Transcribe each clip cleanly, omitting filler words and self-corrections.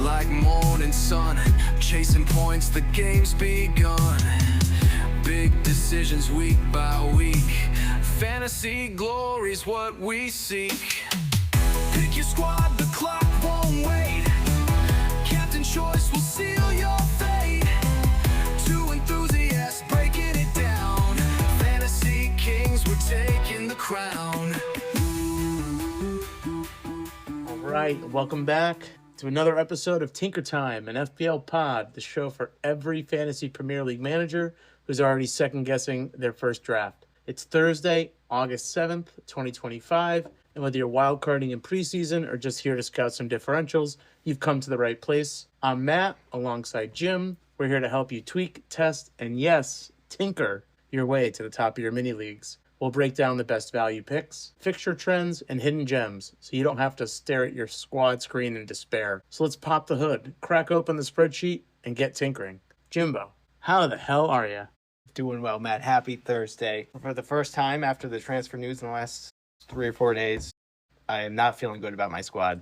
like morning sun, chasing points, the game's begun. Big decisions week by week, fantasy glory's what we seek. Pick your squad, the clock won't wait. Captain choice will seal your fate. Two enthusiasts breaking it down. Fantasy kings, we're taking the crown. All right, welcome back to another episode of Tinker Time, an FPL pod, the show for every fantasy Premier League manager who's already second-guessing their first draft. It's Thursday, August 7th, 2025, and whether you're wildcarding in preseason or just here to scout some differentials, you've come to the right place. I'm Matt, alongside Jim. We're here to help you tweak, test, and yes, tinker your way to the top of your mini leagues. We'll break down the best value picks, fixture trends, and hidden gems, so you don't have to stare at your squad screen in despair. So let's pop the hood, crack open the spreadsheet, and get tinkering. Jimbo, how the hell are you? Doing well, Matt. Happy Thursday. For the first time after the transfer news in the last 3 or 4 days, I am not feeling good about my squad.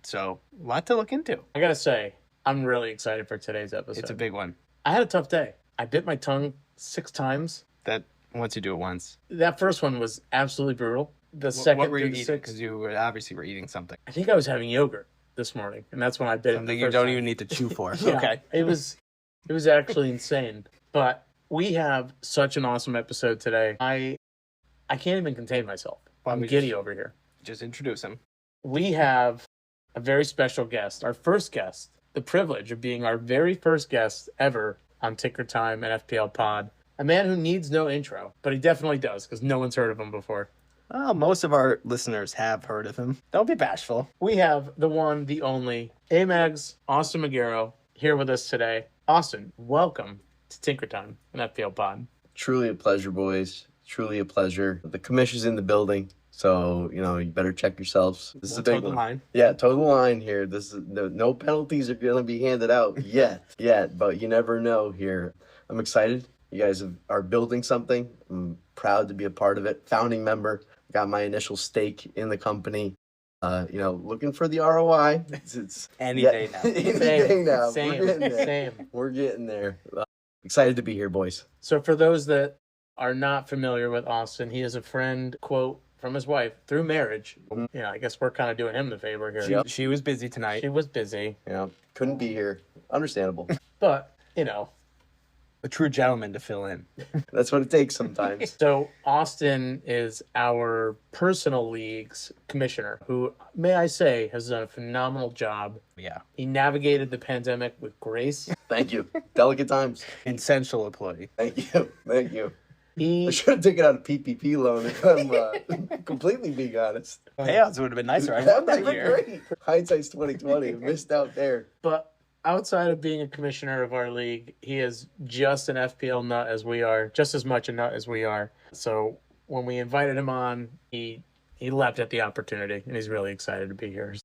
So, a lot to look into. I gotta say, I'm really excited for today's episode. It's a big one. I had a tough day. I bit my tongue 6 times. That once you do it once. That first one was absolutely brutal. The second what were you through eating? 6, Because you obviously were eating something. I think I was having yogurt this morning, and that's when I bit it. Something you don't even need to chew for. Yeah, Okay. It was actually insane. But we have such an awesome episode today. I can't even contain myself. I'm giddy over here. Just introduce him. We have a very special guest, our first guest, the privilege of being our very first guest ever on Tinker Time and FPL Pod. A man who needs no intro, but he definitely does, because no one's heard of him before. Well, most of our listeners have heard of him. Don't be bashful. We have the one, the only, Amags, Austin Magaro, here with us today. Austin, welcome to Tinker Time and FPL Pod. Truly a pleasure, boys. Truly a pleasure. The commish is in the building, so, you better check yourselves. This is a big one. Line. Yeah, toe the line here. This is no penalties are going to be handed out yet, but you never know here. I'm excited. You guys are building something. I'm proud to be a part of it. Founding member. Got my initial stake in the company. Looking for the ROI. It's Any day now. Any day now. Same, We're getting there. same. We're getting there. Excited to be here, boys. So for those that are not familiar with Austin, he is a friend, quote, from his wife through marriage. I guess we're kind of doing him the favor here. Yep. She was busy tonight. She was busy, Couldn't be here. Understandable. but, A true gentleman to fill in. That's what it takes sometimes. So Austin is our personal league's commissioner, who, may I say, has done a phenomenal job. Yeah. He navigated the pandemic with grace. Thank you. Delicate times. Essential employee. Thank you. Thank you. I He should have taken out a PPP loan if I'm completely being honest. Payouts would have been nicer. I That want would that have been year. great. Hindsight's 2020. Missed out there. But outside of being a commissioner of our league, he is just an FPL nut as we are, just as much a nut as we are. So when we invited him on, he leapt at the opportunity, and he's really excited to be here.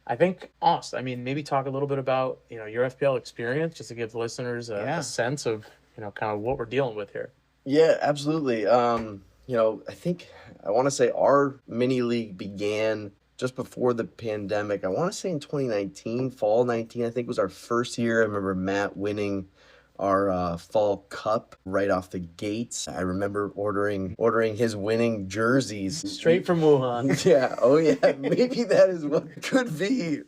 I think, Austin, maybe talk a little bit about, your FPL experience, just to give the listeners a sense of, kind of what we're dealing with here. Yeah, absolutely. I think I want to say our mini league began just before the pandemic. I want to say in 2019, fall 19, I think was our first year. I remember Matt winning our fall cup right off the gates. I remember ordering his winning jerseys. Straight from Wuhan. Yeah. Oh, yeah. Maybe that is what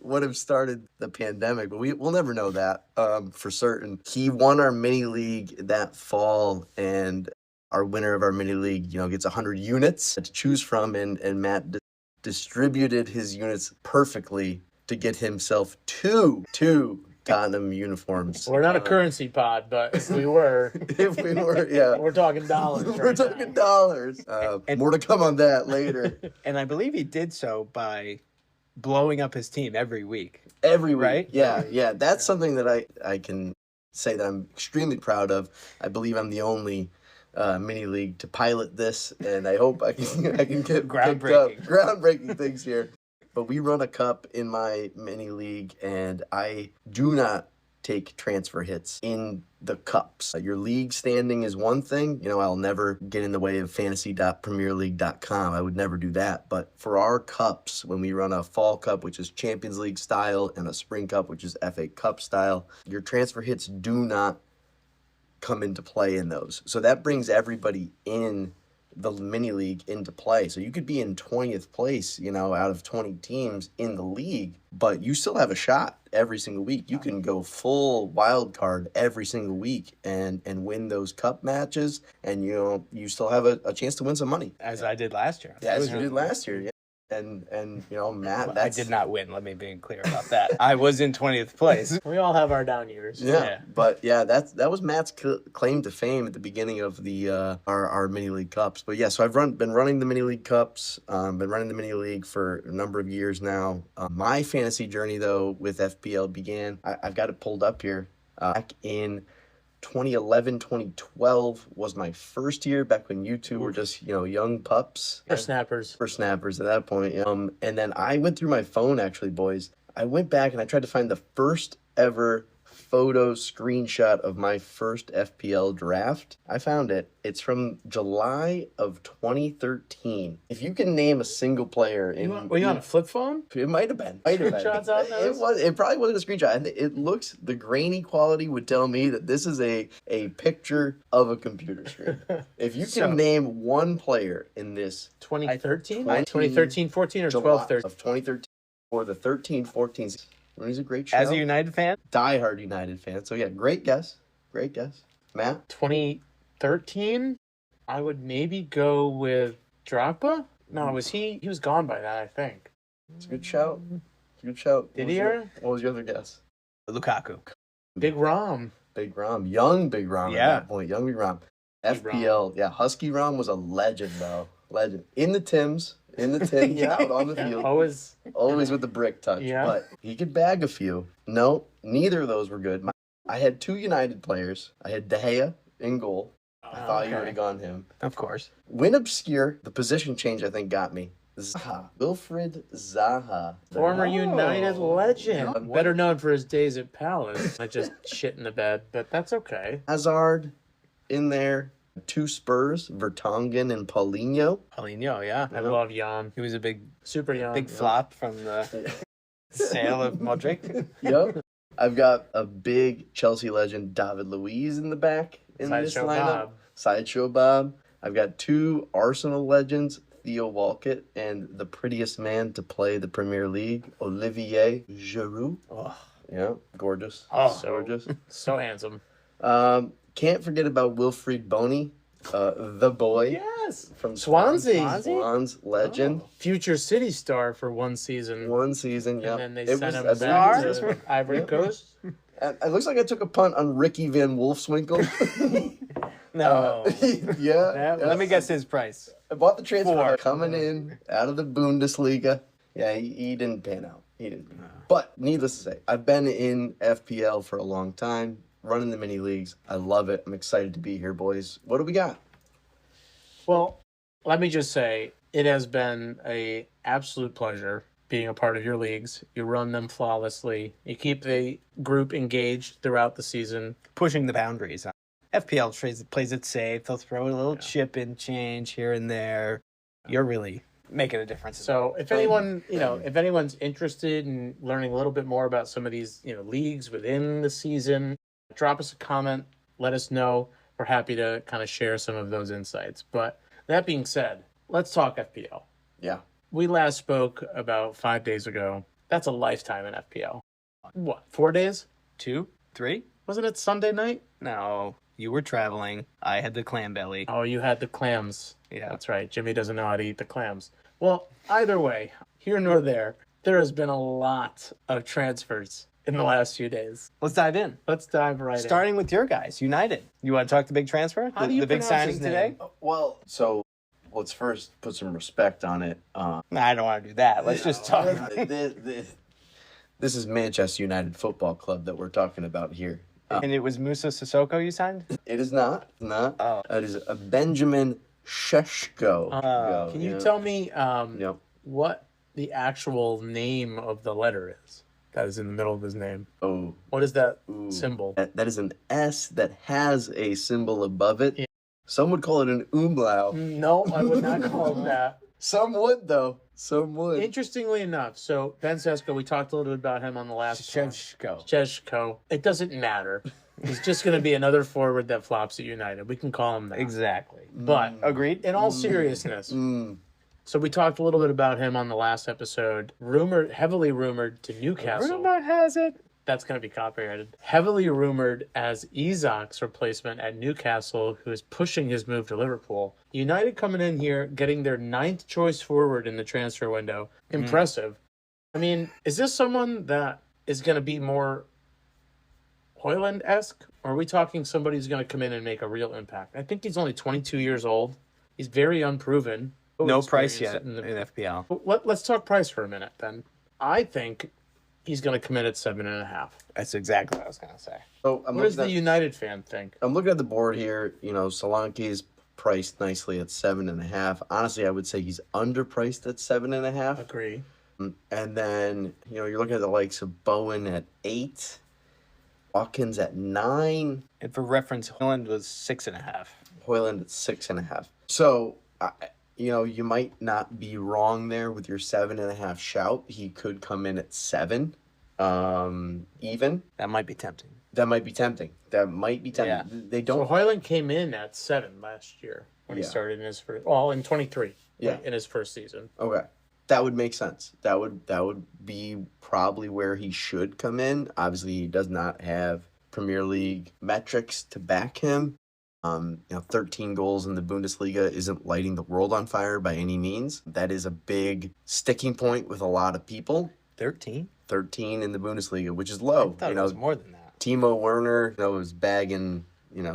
would have started the pandemic, but we'll never know that for certain. He won our mini league that fall, and our winner of our mini league, gets 100 units to choose from, and Matt distributed his units perfectly to get himself two Tottenham uniforms. We're not a currency pod, but if we were, yeah. we're talking dollars. We're talking dollars. More to come on that later. And I believe he did so by blowing up his team every week. Every week. Right? Yeah. That's something that I can say that I'm extremely proud of. I believe I'm the only mini league to pilot this, and I hope I can get groundbreaking things here. But we run a cup in my mini league, and I do not take transfer hits in the cups. Your league standing is one thing. You know, I'll never get in the way of fantasy.premierleague.com. I would never do that. But for our cups, when we run a fall cup, which is Champions League style, and a spring cup, which is FA Cup style, your transfer hits do not come into play in those. So that brings everybody in the mini league into play. So you could be in 20th place, you know, out of 20 teams in the league, but you still have a shot every single week. You can go full wild card every single week and win those cup matches, and you know, you still have a chance to win some money. As I did last year. As you did last year, yeah. And you know, Matt, I did not win. Let me be clear about that. I was in 20th place. We all have our down years. Yeah. But yeah, that was Matt's claim to fame at the beginning of the our mini league cups. But yeah, so I've been running the mini league cups, been running the mini league for a number of years now. My fantasy journey though with FPL began. I've got it pulled up here back in 2011, 2012 was my first year, back when you two were just, you know, young pups. For snappers. For snappers at that point. And then I went through my phone, actually, boys. I went back and I tried to find the first ever photo screenshot of my first FPL draft. I found it. It's from July of 2013. If you can name a single player in... Were you on a flip phone? It might have been. Screenshots out there? It probably wasn't a screenshot. And it looks, the grainy quality would tell me that this is a picture of a computer screen. If you can name one player in this 2013? 2013, 14, or 12, 13? Of 2013 or the 13, 14 season. He's a great show. As a United fan? Diehard United fan. So yeah, great guess. Great guess. Matt? 2013? I would maybe go with Drogba? No, he was gone by that, I think. It's a good shout. It's a good shout. Didier? What was your other guess? Lukaku. Big Rom. Big Rom. Young Big Rom at that point. Young Big Rom. FPL. Yeah, Husky Rom was a legend, though. Legend. In the Tims. Out on the field. Always with the brick touch. Yeah. But he could bag a few. No, neither of those were good. I had two United players. I had De Gea in goal. I thought you would have gone him. Of course. Win obscure. The position change, I think, got me. Zaha. Wilfred Zaha. Former United legend. Better known for his days at Palace. I just shit in the bed, but that's okay. Hazard in there. Two Spurs, Vertonghen and Paulinho. Paulinho, yeah. I love Jan. He was a super young. Big flop from the sale of Modric. Yep. I've got a big Chelsea legend, David Luiz, in the back in this lineup. Sideshow Bob. I've got two Arsenal legends, Theo Walcott and the prettiest man to play the Premier League, Olivier Giroud. Oh. Yeah, gorgeous. Oh, gorgeous. So handsome. Can't forget about Wilfried Boney, the boy. Yes. From Swansea. Swans legend. Future City star for one season. Yeah. And then they sent him back to Ivory Coast. It looks like I took a punt on Ricky Van Wolfswinkel. No. Yeah. Let me guess his price. I bought the transfer coming in out of the Bundesliga. Yeah, he didn't pan out. He didn't. But needless to say, I've been in FPL for a long time. Running the mini leagues. I love it. I'm excited to be here, boys. What do we got? Well, let me just say, it has been an absolute pleasure being a part of your leagues. You run them flawlessly. You keep the group engaged throughout the season. Pushing the boundaries. FPL plays it safe. They'll throw a little chip in change here and there. You're really making a difference. So if anyone, if anyone's interested in learning a little bit more about some of these, leagues within the season, drop us a comment, let us know. We're happy to kind of share some of those insights. But that being said, let's talk FPL. Yeah. We last spoke about 5 days ago. That's a lifetime in FPL. What, 4 days? 2, 3? Wasn't it Sunday night? No, you were traveling. I had the clam belly. Oh, you had the clams. Yeah. That's right. Jimmy doesn't know how to eat the clams. Well, either way, here nor there has been a lot of transfers in the last few days. Let's dive in. Let's dive right in. Starting with your guys, United. You want to talk the big transfer? How do you the big pronounce signing his today? name? Well, so let's first put some respect on it. Nah, I don't want to do that. Let's just talk. This is Manchester United Football Club that we're talking about here. And it was Musa Sissoko you signed? It is not. Oh. It is a Benjamin Sheshko. Can you tell me what the actual name of the letter is? that is in the middle of his name. Oh, What is that ooh. symbol? That is an S that has a symbol above it. Yeah. Some would call it an umlaut. No, I would not call it that. Some would, though. Some would. Interestingly enough, so Ben Sesko, we talked a little bit about him on the last Shevchko. Shevchko. It doesn't matter. He's just going to be another forward that flops at United. We can call him that. Exactly. But Agreed. in all seriousness, Mm. so we talked a little bit about him on the last episode. Heavily rumored to Newcastle. Rumor has it. That's going to be copyrighted. Heavily rumored as Isak's replacement at Newcastle, who is pushing his move to Liverpool. United coming in here, getting their 9th choice forward in the transfer window. Impressive. I mean, is this someone that is going to be more Hoyland-esque? Or are we talking somebody who's going to come in and make a real impact? I think he's only 22 years old. He's very unproven. No price yet Experience in FPL. Let's talk price for a minute, then. I think he's going to come in at 7.5. That's exactly what I was going to say. So What does the United fan think? I'm looking at the board here. You know, Solanke's priced nicely at 7.5. Honestly, I would say he's underpriced at 7.5. Agree. And then, you know, you're looking at the likes of Bowen at 8, Watkins at 9, And for reference, Holland was 6.5. Hoyland at 6.5. So, you know, you might not be wrong there with your 7.5 shout. He could come in at 7, even. That might be tempting. That might be tempting. Yeah. They So don't. Hoyland came in at 7 last year when he Yeah. started in his first, in 23. Yeah. In his first season. Okay. That would make sense. That would be probably where he should come in. Obviously, he does not have Premier League metrics to back him. 13 goals in the Bundesliga isn't lighting the world on fire by any means. That is a big sticking point with a lot of people. 13? 13 in the Bundesliga, which is low. I thought it was more than that. Timo Werner, is bagging,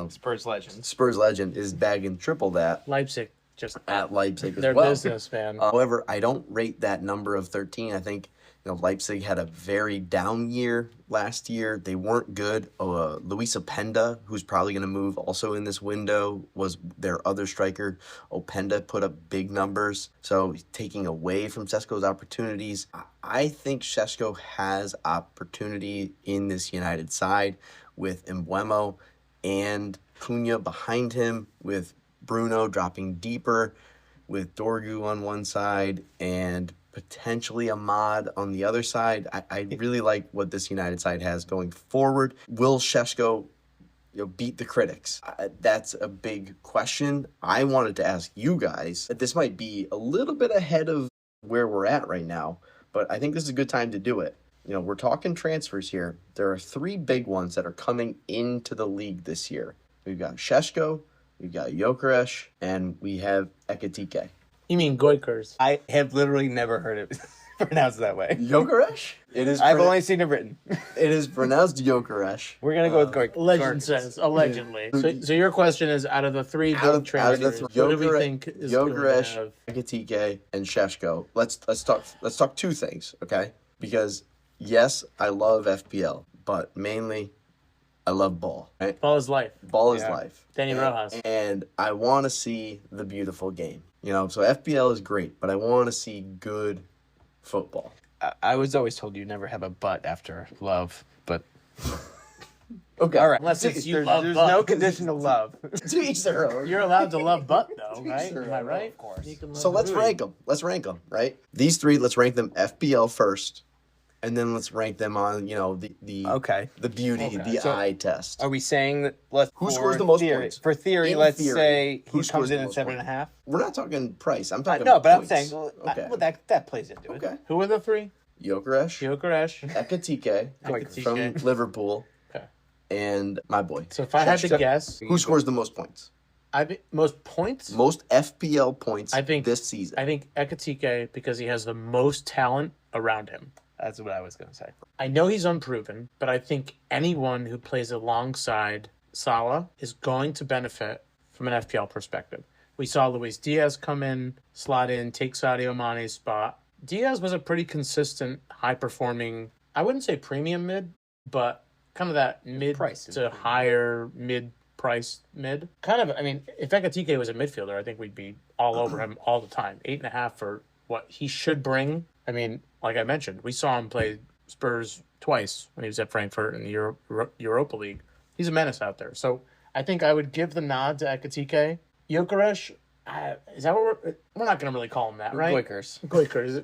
Spurs legend. Spurs legend is bagging triple that Leipzig just at Leipzig as their well. business, man. However, I don't rate that number of 13. I think Leipzig had a very down year last year. They weren't good. Luis Openda, who's probably going to move also in this window, was their other striker. Openda put up big numbers. So taking away from Sesko's opportunities, I think Sesko has opportunity in this United side with Mbeumo and Cunha behind him, with Bruno dropping deeper, with Dorgu on one side and potentially Ahmad on the other side. I really like what this United side has going forward. Will Šeško beat the critics? That's a big question. I wanted to ask you guys. This might be a little bit ahead of where we're at right now, but I think this is a good time to do it. We're talking transfers here. There are 3 big ones that are coming into the league this year. We've got Šeško, we've got Gyökeres, and we have Ekitike. You mean Goikers? I have literally never heard it pronounced that way. Gyökeres? It is. I've only seen it written. It is pronounced Gyökeres. We're going to go with Gork. Legend says, allegedly. So your question is, out of the 3 big transfers, what do we think is going to Gyökeres, have? Ekitike, and Šeško. Let's talk 2 things, okay? Because yes, I love FPL, but mainly I love ball. Right? Ball is life. Ball is Yeah. life. Danny Rojas. And I want to see the beautiful game. So FPL is great, but I want to see good football. I was always told you never have a butt after love, but Okay. all right. Unless it's you there's love there's butt. no condition to love. To each their own. You're allowed to love butt, though, right? Sure, Am I right? of course. You can love So let's booty. rank them. Let's rank them, right? These 3, let's rank them FPL first, and then let's rank them on, the Okay. the beauty, Okay. the So- eye test. Are we saying that Who for scores the most theory, points? For theory, In let's theory, say who he scores comes the in at most 7.5. We're not talking price. I'm talking No, but I'm points. saying Okay. well, that plays into it. Okay. Who are the 3? Gyökeres, Gyökeres. Ekitike Ekitike. from Liverpool, Okay. and my boy. So if I had to Šeško. guess, Who scores the most points? most points? Most FPL points I think this season. I think Ekitike, because he has the most talent around him. That's what I was going to say. I know he's unproven, but I think anyone who plays alongside Salah is going to benefit from an FPL perspective. We saw Luis Diaz come in, slot in, take Sadio Mane's spot. Diaz was a pretty consistent, high-performing, I wouldn't say premium mid, but kind of that mid Price. to higher mid-price mid. Kind of, if Ekitike was a midfielder, I think we'd be all over him all the time. 8.5 for what he should bring. Like I mentioned, we saw him play Spurs twice when he was at Frankfurt in the Europa League. He's a menace out there. So I think I would give the nod to Ekatike. Gyökeres, is that what we're not going to really call him that, right? Goikers,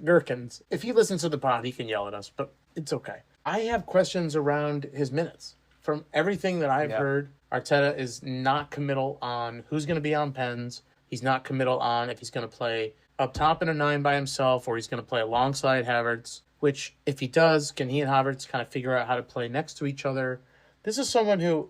Gherkins. If he listens to the pod, he can yell at us, but it's okay. I have questions around his minutes. From everything that I've heard, Arteta is not committal on who's going to be on pens. He's not committal on if he's going to play up top in a 9 by himself or he's going to play alongside Havertz, which if he does, can he and Havertz kind of figure out how to play next to each other? This is someone who,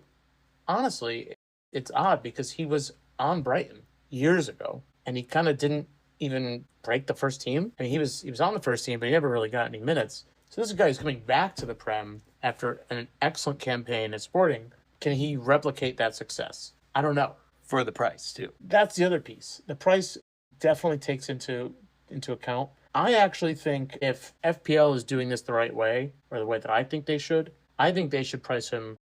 honestly, it's odd because he was on Brighton years ago and he kind of didn't even break the first team. I mean, he was on the first team, but he never really got any minutes. So this is a guy who's coming back to the Prem after an excellent campaign at Sporting. Can he replicate that success? I don't know. For the price, too. That's the other piece. The price definitely takes into account. I actually think if FPL is doing this the right way, or the way that I think they should price him,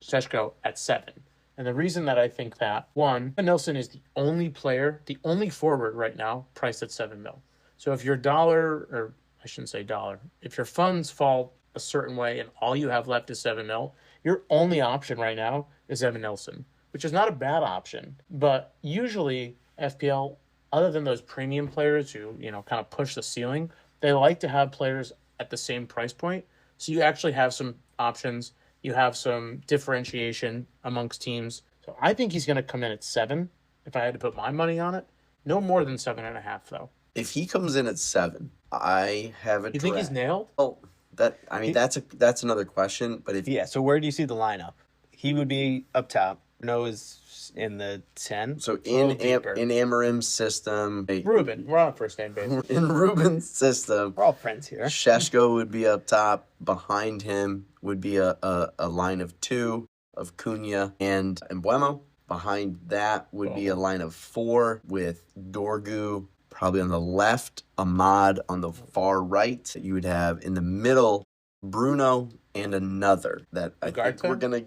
Šeško, at 7. And the reason that I think that, one, Nilsson is the only forward right now priced at 7 mil. So if your if your funds fall a certain way and all you have left is 7 mil, your only option right now is Evan Nilsson, which is not a bad option. But usually FPL, other than those premium players who, kind of push the ceiling, they like to have players at the same price point. So you actually have some options. You have some differentiation amongst teams. So I think he's going to come in at 7 if I had to put my money on it. No more than 7.5, though. If he comes in at 7, I have a You think he's nailed? Oh, that's another question. But so where do you see the lineup? He would be up top. No is in the 10. So in Amarim's system, Ruben, we're on first name basis. In Ruben's system, We're all friends here. Šeško would be up top. Behind him would be a line of 2 of Cunha and Mbeumo. Behind that would be a line of 4 with Dorgu probably on the left, Ahmad on the far right. You would have in the middle Bruno and another that I think we're gonna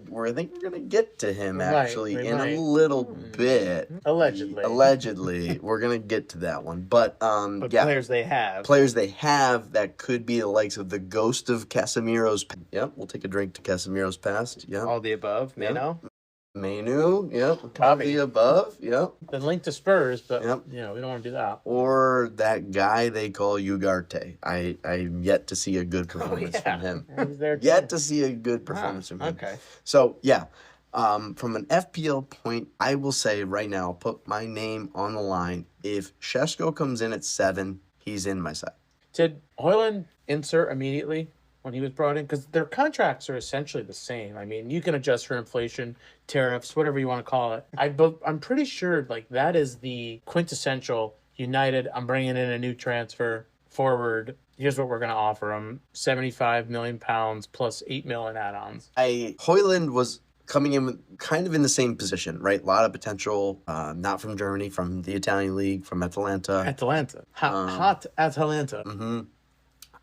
get to him in a little bit. Allegedly, we're gonna get to that one. But players they have that could be the likes of the ghost of Casemiro's. Yep, we'll take a drink to Casemiro's past. Yep, all the above. Manu, yep. All the above, yep. The link to Spurs, but we don't want to do that. Or that guy they call Ugarte. I'm yet to see a good performance from him. Yet to see a good performance from him. Okay. So from an FPL point, I will say right now, I'll put my name on the line. If Šeško comes in at 7, he's in my side. Did Højlund insert immediately when he was brought in? Because their contracts are essentially the same. I mean, you can adjust for inflation, tariffs, whatever you want to call it. I'm pretty sure that is the quintessential United. I'm bringing in a new transfer forward. Here's what we're going to offer him: £75 million plus 8 million add-ons. Højlund was coming in kind of in the same position, right? A lot of potential, not from Germany, from the Italian league, from Atalanta. Hot Atalanta. Mm-hmm.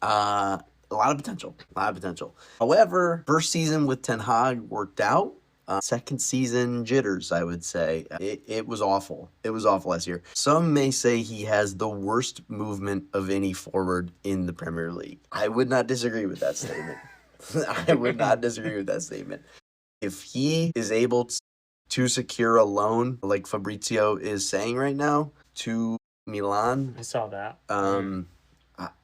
A lot of potential. However, first season with Ten Hag worked out. Second season jitters, I would say. It was awful. It was awful last year. Some may say he has the worst movement of any forward in the Premier League. I would not disagree with that statement. If he is able to secure a loan, like Fabrizio is saying right now, to Milan. I saw that.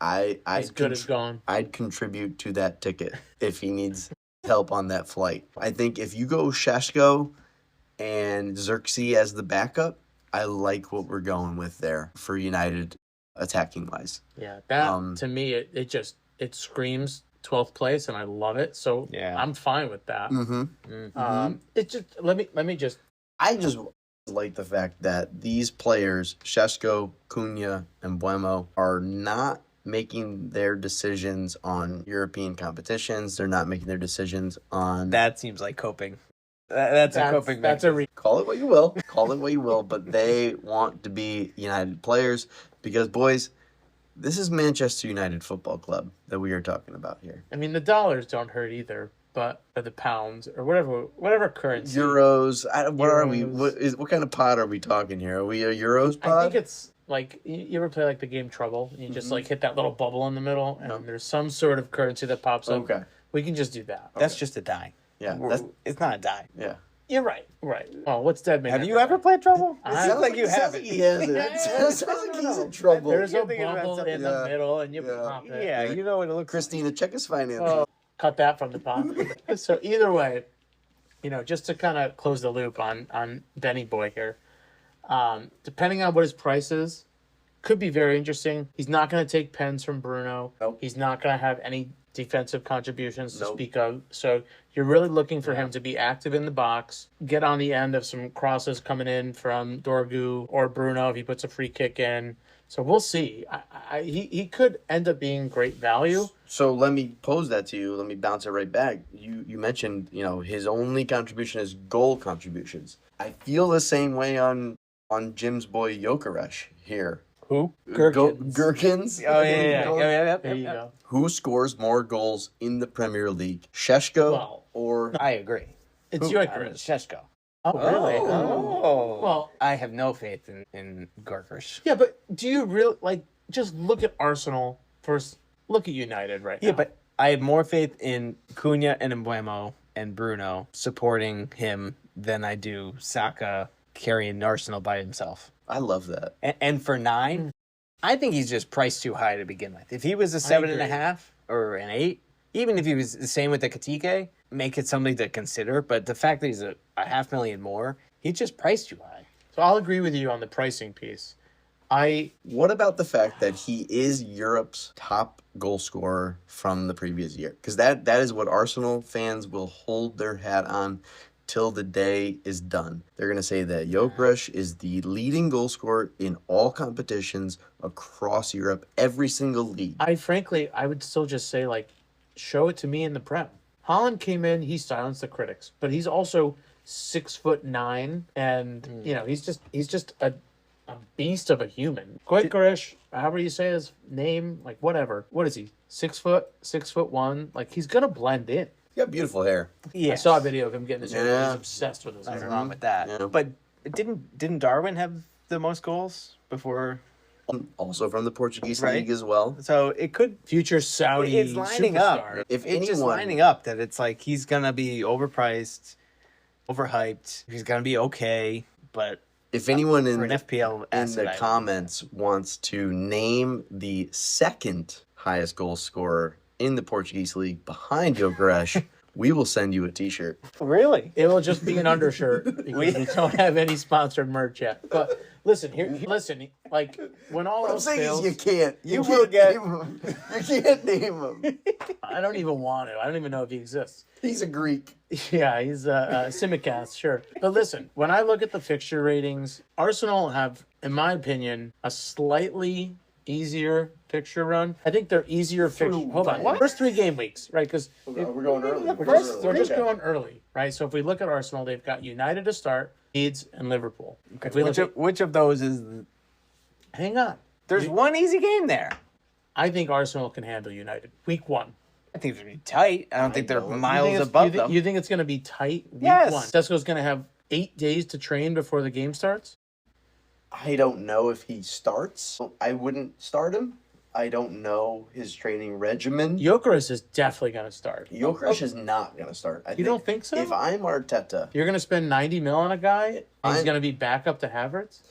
As good as gone. I'd contribute to that ticket if he needs help on that flight. I think if you go Šeško and Xerxes as the backup, I like what we're going with there for United attacking wise. Yeah, that to me it screams 12th place, and I love it. So I'm fine with that. It just I just like the fact that these players, Šeško, Cunha, and Mbeumo, are not making their decisions on European competitions. They're not making their decisions on... That seems like coping. That's a coping mechanism. Call it what you will. But they want to be United players because, boys, this is Manchester United Football Club that we are talking about here. I mean, the dollars don't hurt either, or the pounds, or whatever currency. Euros. What are we? What kind of pod are we talking here? Are we a Euros pod? I think it's like, you ever play the game Trouble? And you just hit that little bubble in the middle, and there's some sort of currency that pops up. Okay. We can just do that. That's just a die. Yeah, It's not a die. yeah. You're right. Right. Oh, what's dead man? Have you ever played Trouble? It I- sounds like you Sounds haven't. like he hasn't. It sounds like he's in trouble. There's a thinking about bubble something. in the Yeah. middle, and you Yeah. pop it. Yeah, you know what it looks Christina, check his finances. Oh, cut that from the top. So either way, just to kind of close the loop on Benny Boy here, depending on what his price is, could be very interesting. He's not going to take pens from Bruno. Nope. He's not going to have any defensive contributions to Nope. speak of. So you're really looking for him to be active in the box, get on the end of some crosses coming in from Dorgu or Bruno if he puts a free kick in. So we'll see. He could end up being great value. So let me pose that to you. Let me bounce it right back. You mentioned, his only contribution is goal contributions. I feel the same way on Jim's boy Jokeresh here. Who? Gherkins. Oh, yeah. There you go. Who scores more goals in the Premier League? Sheshko Well, or I agree. It's Yoikers. Jokeresh. Sheshko. Oh, really? Oh. Well, I have no faith in Gorkers. yeah, but do you really just look at Arsenal first? Look at United right now. Yeah, but I have more faith in Cunha and Mbuemo and Bruno supporting him than I do Saka carrying Arsenal by himself. I love that. And for 9, I think he's just priced too high to begin with. If he was a agree. 7.5 or an 8, even if he was the same with the Katike, make it something to consider. But the fact that he's a $500,000 more, he's just priced too high. So I'll agree with you on the pricing piece. What about the fact that he is Europe's top goal scorer from the previous year? Because that is what Arsenal fans will hold their hat on till the day is done. They're going to say that Jokeresh is the leading goal scorer in all competitions across Europe, every single league. I would still just say show it to me in the Prem. Holland came in, he silenced the critics, but he's also 6'9", and he's just a beast of a human. Goikareš, however you say his name, whatever. What is he? 6 foot, 6'1"? He's gonna blend in. He's got beautiful hair. Yeah. I saw a video of him getting his hair. Yeah. He's obsessed with his Nothing hair. wrong with that. Yeah. But didn't Darwin have the most goals before? Also from the Portuguese Right. league as well. So it could. Future Saudi It's lining superstar. up. If It's just anyone- lining up that it's like he's gonna be overpriced, overhyped. He's gonna be okay, but If anyone for in an FPL in asset, the comments wants to name the second highest goal scorer in the Portuguese league behind Jokeresh, we will send you a t-shirt. really. It will just be an undershirt because we don't have any sponsored merch yet. But listen, when all else fails, you can't will get- name him. You can't name him. I don't even want to. I don't even know if he exists. He's a Greek. Yeah, he's a Simicast, sure. But listen, when I look at the fixture ratings, Arsenal have, in my opinion, a slightly easier fixture run. I think they're easier fixture. Hold on. What? First 3 game weeks, right? Because We're going early. we're just going early, right? So if we look at Arsenal, they've got United to start, Leeds, and Liverpool. If we look Which of those is? hang on. There's one easy game there. I think Arsenal can handle United. Week 1. I think it's gonna be tight. I don't think they're don't. miles above them. You think it's going to be tight week Yes. 1? Sesko's going to have 8 days to train before the game starts? I don't know if he starts. I wouldn't start him. I don't know his training regimen. Jokeres is definitely going to start. Jokeresh is not going to start. You don't think so? If I'm Arteta, You're going to spend 90 mil on a guy, and he's I'm- going to be back up to Havertz?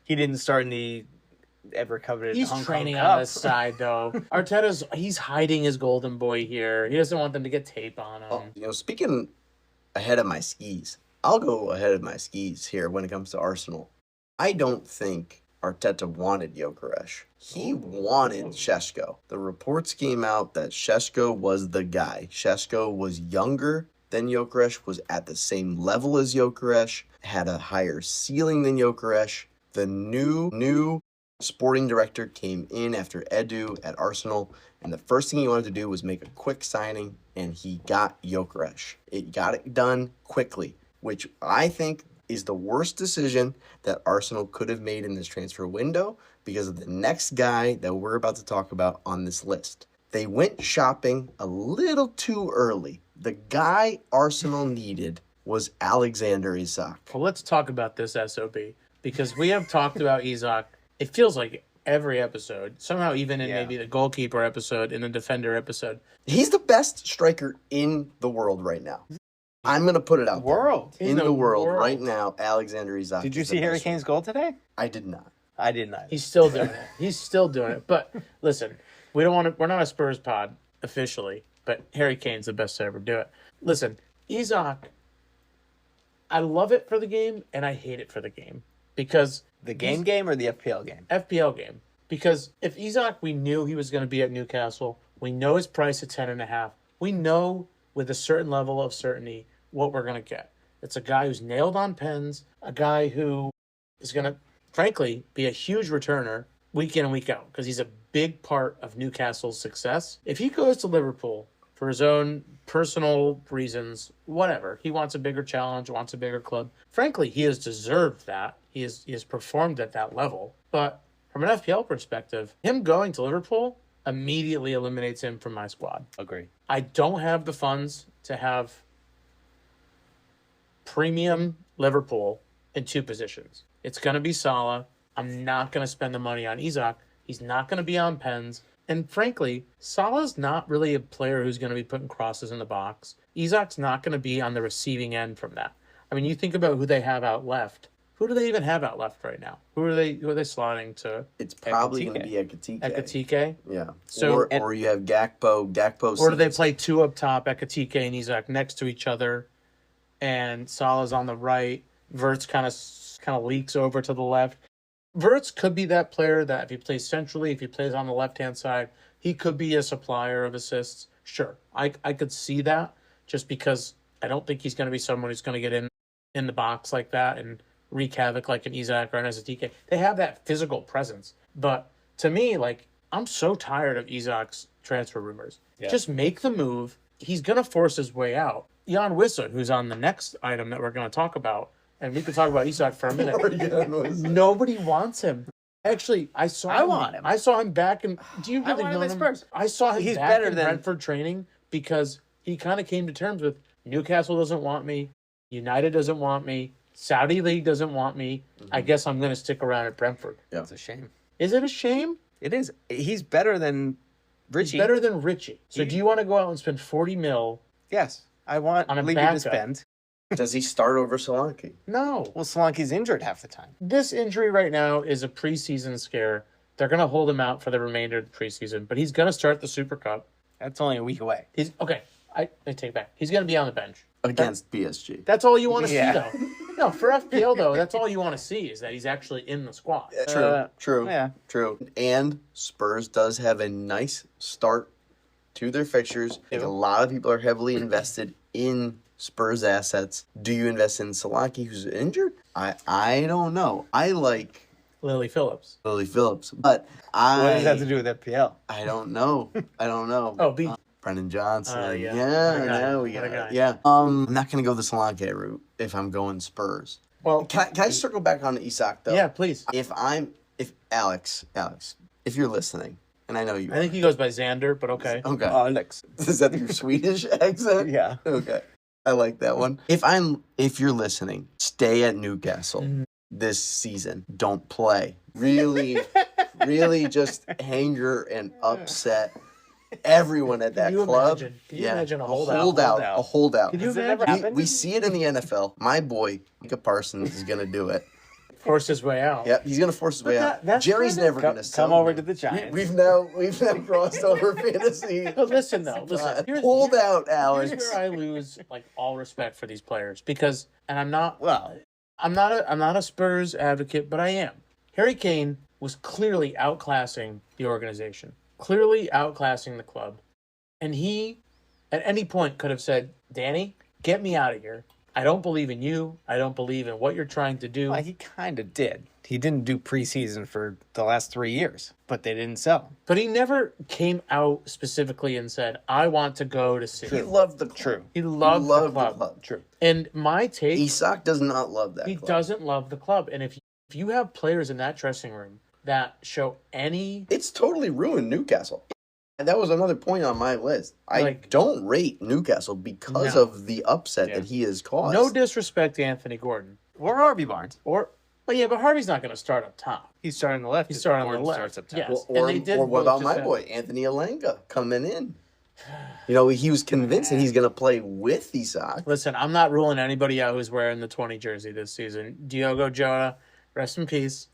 He didn't start in the ever coveted. He's Hong Kong training Cup. on the side, though. He's hiding his golden boy here. He doesn't want them to get tape on him. speaking ahead of my skis, I'll go ahead of my skis here when it comes to Arsenal. I don't think Arteta wanted Jokeresh. He wanted Šeško. The reports came out that Šeško was the guy. Šeško was younger than Jokeresh, was at the same level as Jokeresh, had a higher ceiling than Jokeresh. The new sporting director came in after Edu at Arsenal, and the first thing he wanted to do was make a quick signing, and he got Jokeresh. It got it done quickly, which I think is the worst decision that Arsenal could have made in this transfer window because of the next guy that we're about to talk about on this list. They went shopping a little too early. The guy Arsenal needed was Alexander Isak. Well, let's talk about this SOB, because we have talked about Isak. It feels like every episode. Somehow, even in Yeah. maybe the goalkeeper episode, in the defender episode. He's the best striker in the world right now. I'm gonna put it out there. World. In In the the world world. right now, Alexander Isak. Did you is the see Harry best Kane's goal today? one. I did not. I did not. He's still doing it. He's still doing it. But listen, we don't want to. We're not a Spurs pod officially, but Harry Kane's the best to ever do it. Listen, Isak. I love it for the game, and I hate it for the game because The game or the FPL game? FPL game. Because if Isak, we knew he was going to be at Newcastle. We know his price at 10.5. We know with a certain level of certainty what we're going to get. It's a guy who's nailed on pens, a guy who is going to, frankly, be a huge returner week in and week out because he's a big part of Newcastle's success. If he goes to Liverpool for his own personal reasons, whatever, he wants a bigger challenge, wants a bigger club. Frankly, he has deserved that. He has performed at that level. But from an FPL perspective, him going to Liverpool immediately eliminates him from my squad. Agree. I don't have the funds to have premium Liverpool in two positions. It's going to be Salah. I'm not going to spend the money on Isak. He's not going to be on pens. And frankly, Salah's not really a player who's going to be putting crosses in the box. Isak's not going to be on the receiving end from that. I mean, you think about who they have out left. Who do they even have out left right now? Who are they slotting to? It's probably going to Ekitike. be Ekitike. Ekitike? Yeah. So- or you have Gakpo. Or do they play two up top, Ekitike and Isak next to each other, and Salah's on the right? Wirtz kind of leaks over to the left. Wirtz could be that player that if he plays centrally, if he plays on the left-hand side, he could be a supplier of assists. Sure, I could see that just because I don't think he's going to be someone who's going to get in the box like that and wreak havoc like an Isak or an Ekitike. They have that physical presence. But to me, like, I'm so tired of Isak's transfer rumors. Yeah. Just make the move. He's going to force his way out. Jan Wissa, who's on the next item that we're going to talk about, and we could talk about Isak for a minute. Nobody wants him. Actually, I want him. I saw him back in. Do you I really want know him at him? Spurs. I saw him He's back better in than- Brentford training because he kind of came to terms with Newcastle doesn't want me, United doesn't want me, Saudi League doesn't want me. I guess I'm going to stick around at Brentford. Yeah. It's a shame. Is it a shame? It is. He's better than Richie. He's better than Richie. So He- do you want to go out and spend 40 mil? Yes. I want On a Levy backup. to spend. Does he start over Solanke? No. Well, Solanke's injured half the time. This injury right now is a preseason scare. They're going to hold him out for the remainder of the preseason, but he's going to start the Super Cup. That's only a week away. He's okay. I take it back. He's going to be on the bench. Against PSG. That's all you want to Yeah. see, though. No, for FPL though, that's all you want to see is that he's actually in the squad. True. Yeah. True. And Spurs does have a nice start to their fixtures. I think a lot of people are heavily invested in Spurs assets. Do you invest in Solanke, who's injured? I don't know. I like Lily Phillips. Lily Phillips, but What does that have to do with FPL? I don't know. I don't know. Oh, B. Brendan Johnson. Yeah. Yeah, What a guy. yeah, we What a got guy. it. Yeah. I'm not gonna go the Solanke route if I'm going Spurs. Well, Can I circle back on Isak though? yeah, please. If Alex, if you're listening, and I know you. I think he goes by Xander, but okay. Okay. Alex. Is that your Swedish accent? Yeah. Okay. I like that one. If you're listening, stay at Newcastle this season. Don't play. Really, really just anger and upset everyone at that Can you club. imagine? Can you imagine a holdout? A holdout. Can you Has it never imagine? happened? We see it in the NFL. My boy, Micah Parsons, is going to do it. Force his way out. Yep, he's going to force his way out. that's Jerry's kind of- never going to Come over to the We, Giants. we've now crossed over fantasy. But listen, though. Listen. Hold out, Here's Alex. where I lose like all respect for these players because, and I'm not Well, I'm not a Spurs advocate, but I am. Harry Kane was clearly outclassing the organization, clearly outclassing the club. And he, at any point, could have said, Danny, get me out of here. I don't believe in you. I don't believe in what you're trying to do. well, he kind of did. He didn't do preseason for the last 3 years, but they didn't sell. But he never came out specifically and said, I want to go to He City. loved the club. True. He loved the club. True. And my take, Isak does not love that he club. doesn't love the club. And if you have players in that dressing room that show any It's totally ruined Newcastle. And that was another point on my list. I Like- don't rate Newcastle because No. of the upset that he has caused. no disrespect to Anthony Gordon Or Harvey Barnes. or Well, yeah, but Harvey's not going to start up top. He's starting on the left. He's starting on Gordon the left. starts up top. Yes. Or, And they did or what both about just my have- boy, Anthony Alenga, coming in? You know, he was convinced that he's going to play with Isak. Listen, I'm not ruling anybody out who's wearing the 20 jersey this season. Diogo Jota, rest in peace.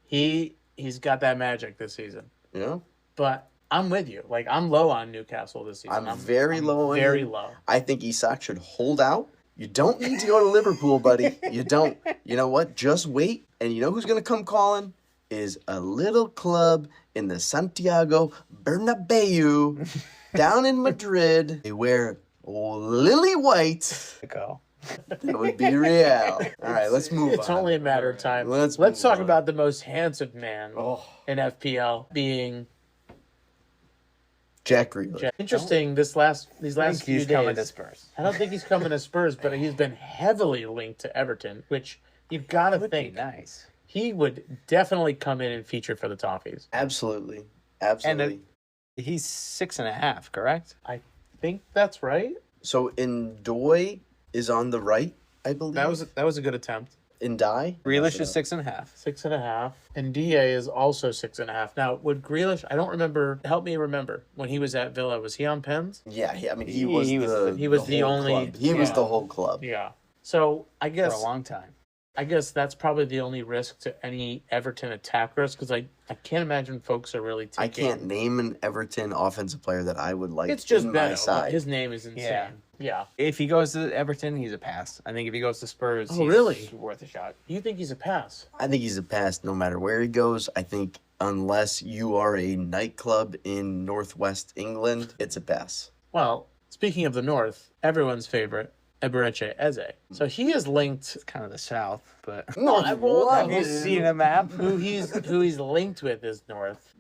He's got that magic this season. You know? But I'm with you. Like, I'm low on Newcastle this season. I'm very low on Very him. low. I think Isak should hold out. You don't need to go to Liverpool, buddy. You don't. You know what? Just wait. And you know who's going to come calling? Is a little club in the Santiago Bernabeu down in Madrid. They wear lily white. Go. That would be Real. All right, let's move It's on. only a matter of time. Let's Let's move talk on. about the most handsome man Oh, in FPL being Jack Grealish. Jack. Interesting. These last I think few he's coming to days. Spurs. I don't think he's coming to Spurs, but he's been heavily linked to Everton, which you've got to Would be think nice. he would definitely come in and feature for the Toffees. Absolutely. Absolutely. He's 6.5, correct? I think that's right. So Ndoye is on the right, I believe. That was a good attempt. Ndai. Grealish is 6.5. 6.5. And DA is also 6.5. Now, would Grealish, I don't remember, help me remember, when he was at Villa, was he on pens? Yeah, I mean, he He was was the whole only- club. He was yeah. the whole club. Yeah. So I For guess a long time. that's probably the only risk to any Everton attackers because I can't imagine folks are really taking. I can't name an Everton offensive player that I would like. It's just in my Beto. side. His name is insane. Yeah. If he goes to Everton, he's a pass. I think if he goes to Spurs, Oh, he's really? worth a shot. You think he's a pass? I think he's a pass no matter where he goes. I think unless you are a nightclub in Northwest England, it's a pass. Well, speaking of the North, everyone's favorite, Eberechi Eze. So he is linked. It's kind of the South, but No, have you seen a map? Who he's linked with is North.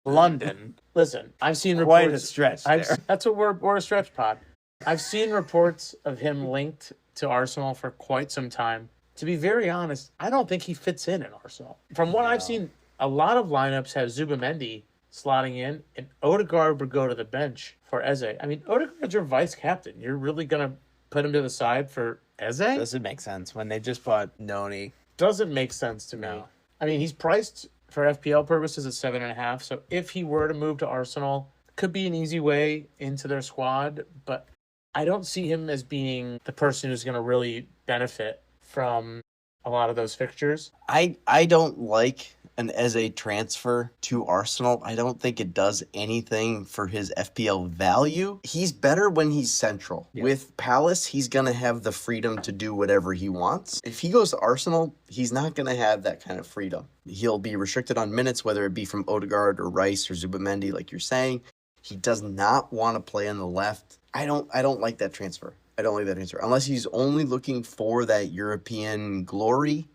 London. Listen, I've seen Quite a reports. stretch there. That's what we're a stretch pod. I've seen reports of him linked to Arsenal for quite some time. To be very honest, I don't think he fits in Arsenal. From what I've seen, a lot of lineups have Zubamendi slotting in, and Odegaard would go to the bench for Eze. I mean, Odegaard's your vice captain. You're really gonna put him to the side for Eze? Doesn't make sense when they just bought Noni. Doesn't make sense to me. No. I mean, he's priced for FPL purposes at 7.5. So if he were to move to Arsenal, could be an easy way into their squad. But I don't see him as being the person who's going to really benefit from a lot of those fixtures. I don't like an Eze transfer to Arsenal. I don't think it does anything for his FPL value. He's better when he's central. Yeah. With Palace, he's going to have the freedom to do whatever he wants. If he goes to Arsenal, he's not going to have that kind of freedom. He'll be restricted on minutes, whether it be from Odegaard or Rice or Zubamendi, like you're saying. He does not want to play on the left. I don't like that transfer. I don't like that transfer. Unless he's only looking for that European glory.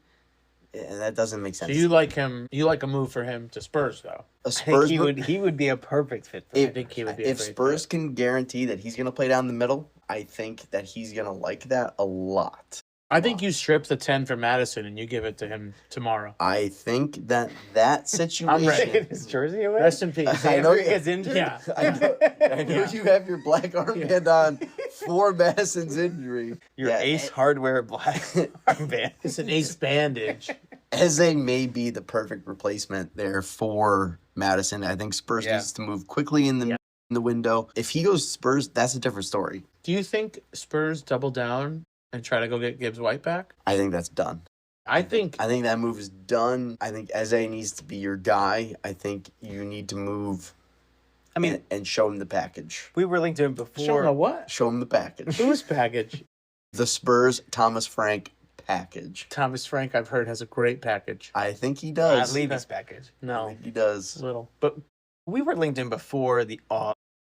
That doesn't make sense. So you like him? You like a move for him to Spurs, though? A I think Spurs he would be a perfect fit for I him. think he would be. a if great Spurs fit. can guarantee that he's going to play down the middle, I think that he's going to like that a lot. I think you strip the 10 for Madison and you give it to him tomorrow. I think that ready. situation. Get his jersey away? Rest in peace. I know After he you- gets injured? Yeah. I know you have your black armband on for Madison's injury. Your Yeah, Ace Hardware black armband. It's an ace bandage. Eze may be the perfect replacement there for Madison. I think Spurs Yeah. needs to move quickly in the window. If he goes Spurs, that's a different story. Do you think Spurs double down and try to go get Gibbs White back? I think that's done. I think I think that move is done. I think Eze needs to be your guy. I think you need to move I mean, and show him the package. we were linked to him Sean, before. what? Show him the package. Whose package? The Spurs Thomas Frank package. Thomas Frank, I've heard, has a great package. I think he Not does. Levy's package. I No, think he does. little. But we were linked in before the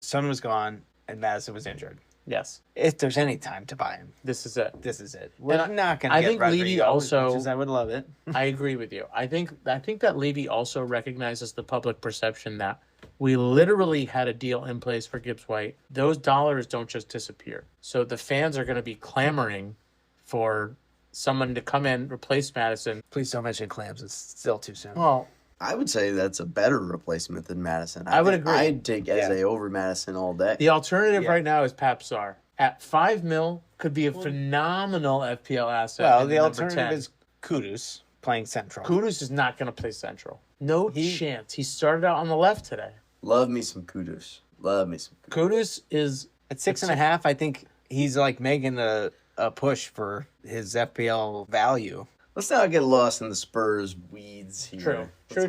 Son was gone and Madison was injured. Yes, If there's any time to buy him, this is it. this is it. We're And not going to I get think Levy Rodrigo, also- as much as I would love it. I agree with you. I think that Levy also recognizes the public perception that we literally had a deal in place for Gibbs White. Those dollars don't just disappear. So the fans are going to be clamoring for someone to come in, replace Madison. Please don't mention clams. It's still too soon. Well, I would say that's a better replacement than Madison. I would think agree. I'd take Eze over Madison all day. the alternative Yeah. right now is Pap Sar. At $5 million, could be a phenomenal FPL asset. Well, in the number alternative 10. is Kudus, playing central. Kudus is not going to play central. No chance. He started out on the left today. Love me some Kudus. Love me some Kudus. Kudus is At 6.5, I think he's like making a push for his FPL value. Let's not get lost in the Spurs weeds here. true.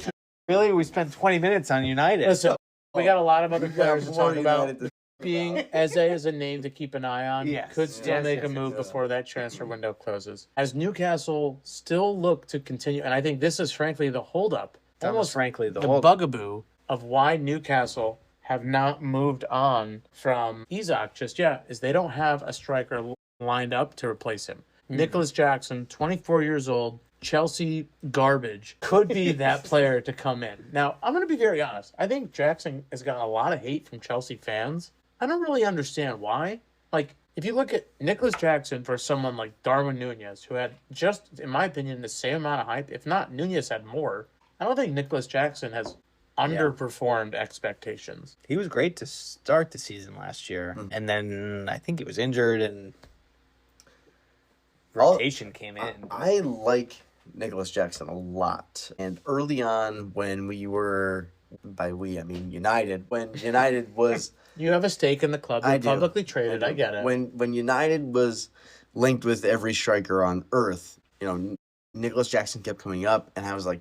Really, we spent 20 minutes on United. Listen, we got a lot of other players to more talk about. United Being Eze is a name to keep an eye on. Yes. Could still make a Yes, move yes. before that transfer window closes. As Newcastle still look to continue, and I think this is frankly the holdup, Almost frankly, the the whole bugaboo of why Newcastle have not moved on from Isak just yet is they don't have a striker lined up to replace him. Nicholas Jackson, 24 years old, Chelsea garbage, could be that player to come in. Now, I'm going to be very honest. I think Jackson has gotten a lot of hate from Chelsea fans. I don't really understand why. Like, if you look at Nicholas Jackson for someone like Darwin Nunez, who had just, in my opinion, the same amount of hype, if not, Nunez had more. I don't think Nicholas Jackson has underperformed expectations. He was great to start the season last year, and then I think he was injured and rotation came in. I like Nicholas Jackson a lot. And early on when we were, by we, I mean United, when United was... You have a stake in the club. You're I do. publicly traded. I get it. When United was linked with every striker on earth, Nicholas Jackson kept coming up, and I was like,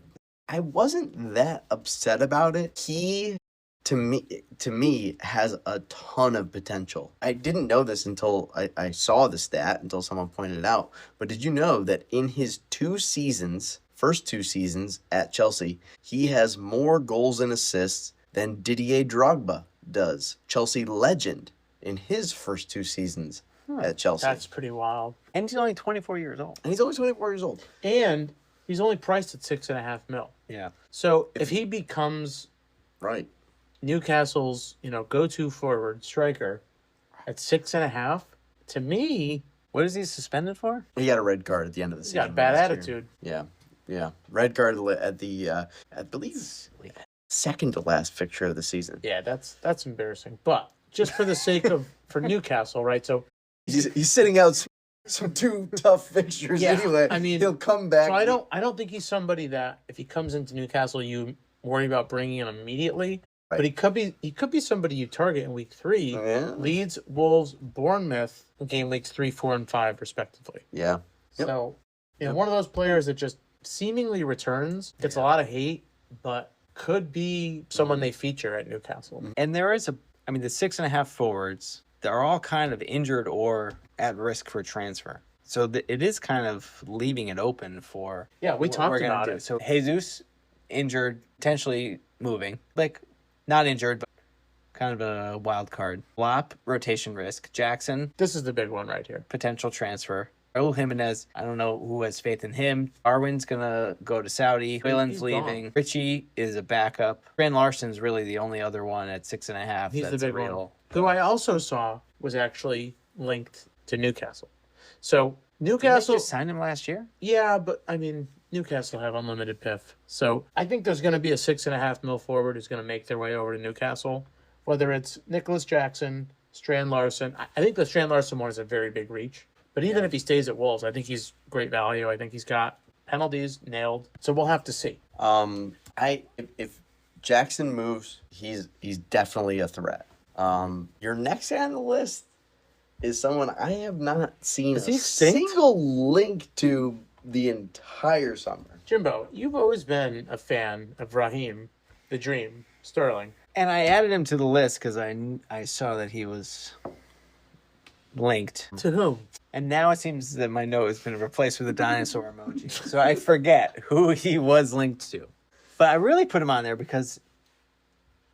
I wasn't that upset about it. He, to me, has a ton of potential. I didn't know this until I saw the stat, until someone pointed it out. But did you know that in his first two seasons at Chelsea, he has more goals and assists than Didier Drogba does, Chelsea legend, in his first two seasons at Chelsea. That's pretty wild. And he's only 24 years old. And he's only 24 years old. And he's only priced at $6.5 million. Yeah. So if he becomes Right. Newcastle's, go-to forward striker at 6.5, to me, What is he suspended for? He got a red card at the end of the he's season. got a bad last year. attitude. Yeah. Red card at the, I believe, second to last fixture of the season. Yeah, that's embarrassing. But just for the sake of for Newcastle, right? So He's sitting out some two tough fixtures anyway. I mean, he'll come back. so I don't think he's somebody that if he comes into Newcastle, you worry about bringing in immediately. Right. But he could be somebody you target in week 3. Yeah. Leeds, Wolves, Bournemouth, game weeks 3, 4, and 5 respectively. Yeah. Yep. So, one of those players that just seemingly returns, gets a lot of hate, but could be someone they feature at Newcastle. And there is the 6.5 forwards, they're all kind of injured or at risk for transfer. So it is kind of leaving it open for Yeah, we what talked we're gonna about do. it. So Jesus injured, potentially moving, like not injured, but kind of a wild card. Lop, rotation risk. Jackson, This is the big one right here. potential transfer. Raul Jimenez, I don't know who has faith in him. Darwin's gonna go to Saudi. Wayland's He's leaving. gone. Richie is a backup. Grant Larson's really the only other one at 6.5. He's that's the big real. one. Who I also saw was actually linked to Newcastle. So Didn't they Newcastle, just signed him last year? yeah, but I mean Newcastle have unlimited piff. So I think there's going to be a 6.5 mil forward who's going to make their way over to Newcastle. Whether it's Nicholas Jackson, Strand Larson, I think the Strand Larson one is a very big reach. But even if he stays at Wolves, I think he's great value. I think he's got penalties nailed. So we'll have to see. If Jackson moves, he's definitely a threat. Your next guy on the list is someone I have not seen Is a he synced? single link to the entire summer. Jimbo, you've always been a fan of Raheem, the Dream, Sterling. And I added him to the list because I saw that he was linked. To whom? And now it seems that my note has been replaced with a dinosaur emoji. So I forget who he was linked to. But I really put him on there because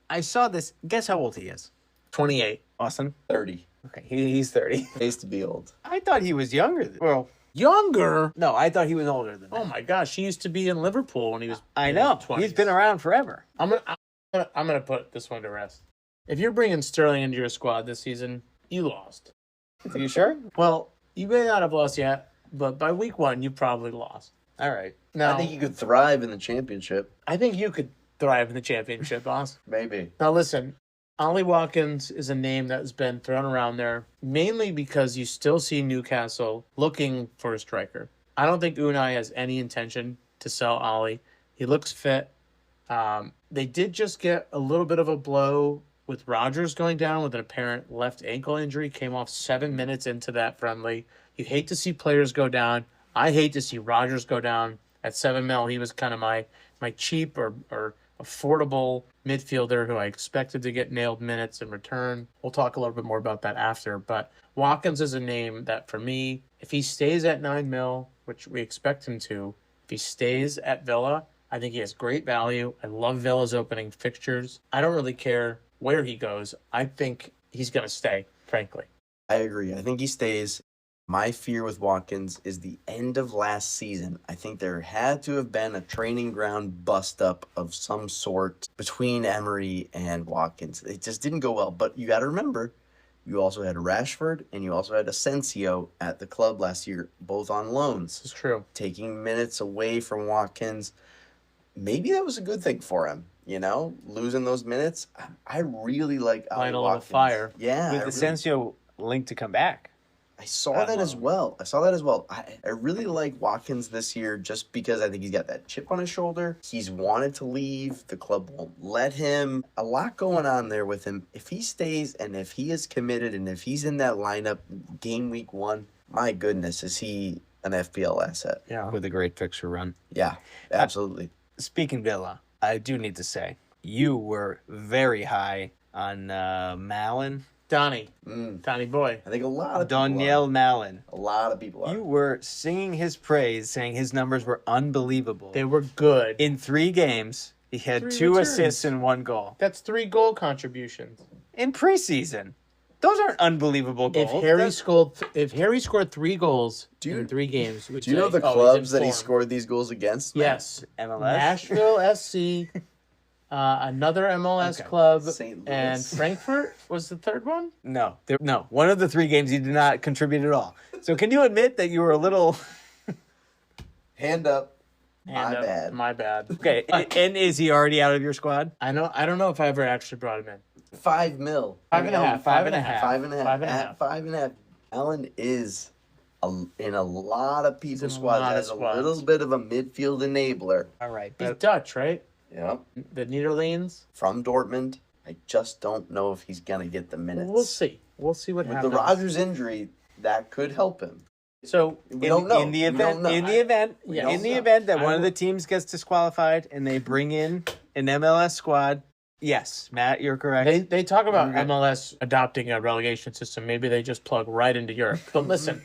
I saw this. Guess how old he is? 28. Austin? 30. Okay, he's 30. Pays to be old. I thought he was younger. Well, Younger? no, I thought he was older than that. Oh my gosh, he used to be in Liverpool when he was. I in know. his 20s. He's been around forever. I'm gonna put this one to rest. If you're bringing Sterling into your squad this season, you lost. Are you sure? Well, you may not have lost yet, but by week 1, you probably lost. All right. Now, I think you could thrive in the championship. you could thrive in the championship, boss. Maybe. Now listen, Ollie Watkins is a name that has been thrown around there mainly because you still see Newcastle looking for a striker. I don't think Unai has any intention to sell Ollie. He looks fit. They did just get a little bit of a blow with Rogers going down with an apparent left ankle injury. Came off 7 minutes into that friendly. You hate to see players go down. I hate to see Rogers go down at $7 million. He was kind of my cheap or affordable midfielder who I expected to get nailed minutes in return. We'll talk a little bit more about that after. But Watkins is a name that for me, if he stays at $9 million, which we expect him to, if he stays at Villa, I think he has great value. I love Villa's opening fixtures. I don't really care where he goes. I think he's going to stay, frankly. I agree. I think he stays. My fear with Watkins is the end of last season. I think there had to have been a training ground bust up of some sort between Emery and Watkins. It just didn't go well. But you got to remember, you also had Rashford and you also had Asensio at the club last year, both on loans. This is true. Taking minutes away from Watkins. Maybe that was a good thing for him, losing those minutes. I really like Light a little Watkins. fire. Yeah. With Asensio linked to come back. I saw that as well. I really like Watkins this year just because I think he's got that chip on his shoulder. He's wanted to leave. The club won't let him. A lot going on there with him. If he stays and if he is committed and if he's in that lineup game week 1, my goodness, is he an FPL asset? Yeah. With a great fixture run. Yeah, absolutely. Speaking Villa, I do need to say, you were very high on Malin. Donnie boy. I think a lot of people Daniel are. Malin. A lot of people are. You were singing his praise, saying his numbers were unbelievable. They were good. In 3 games, he had 3 2 returns. assists and 1 goal. That's 3 goal contributions. In preseason. Those aren't unbelievable goals. If Harry scored 3 goals in 3 games, Do you know the clubs that he scored these goals against? Yes. MLS? Nashville SC, another MLS Okay. club, St. Louis. and Frankfurt was the third one. No. No. One of the 3 games he did not contribute at all. So can you admit that you were a little... Hand up. Hand up. bad. My bad. Okay. And is he already out of your squad? I don't know if I ever actually brought him in. $5 million. 5.5. 5.5. 5.5. 5.5. At 5.5. Allen is in a lot of people's in a squads lot of as a squads. little bit of a midfield enabler. All right. He's But Dutch, right? Yeah. The Netherlands. From Dortmund. I just don't know if he's gonna get the minutes. We'll see. We'll see what With happens. the Rogers injury, that could help him. So We don't know. In the We don't event, know. in the event, Yes. in the event that I one of will- the teams gets disqualified and they bring in an MLS squad, yes, Matt, you're correct. they talk about Okay. MLS adopting a relegation system. Maybe they just plug right into Europe. But listen.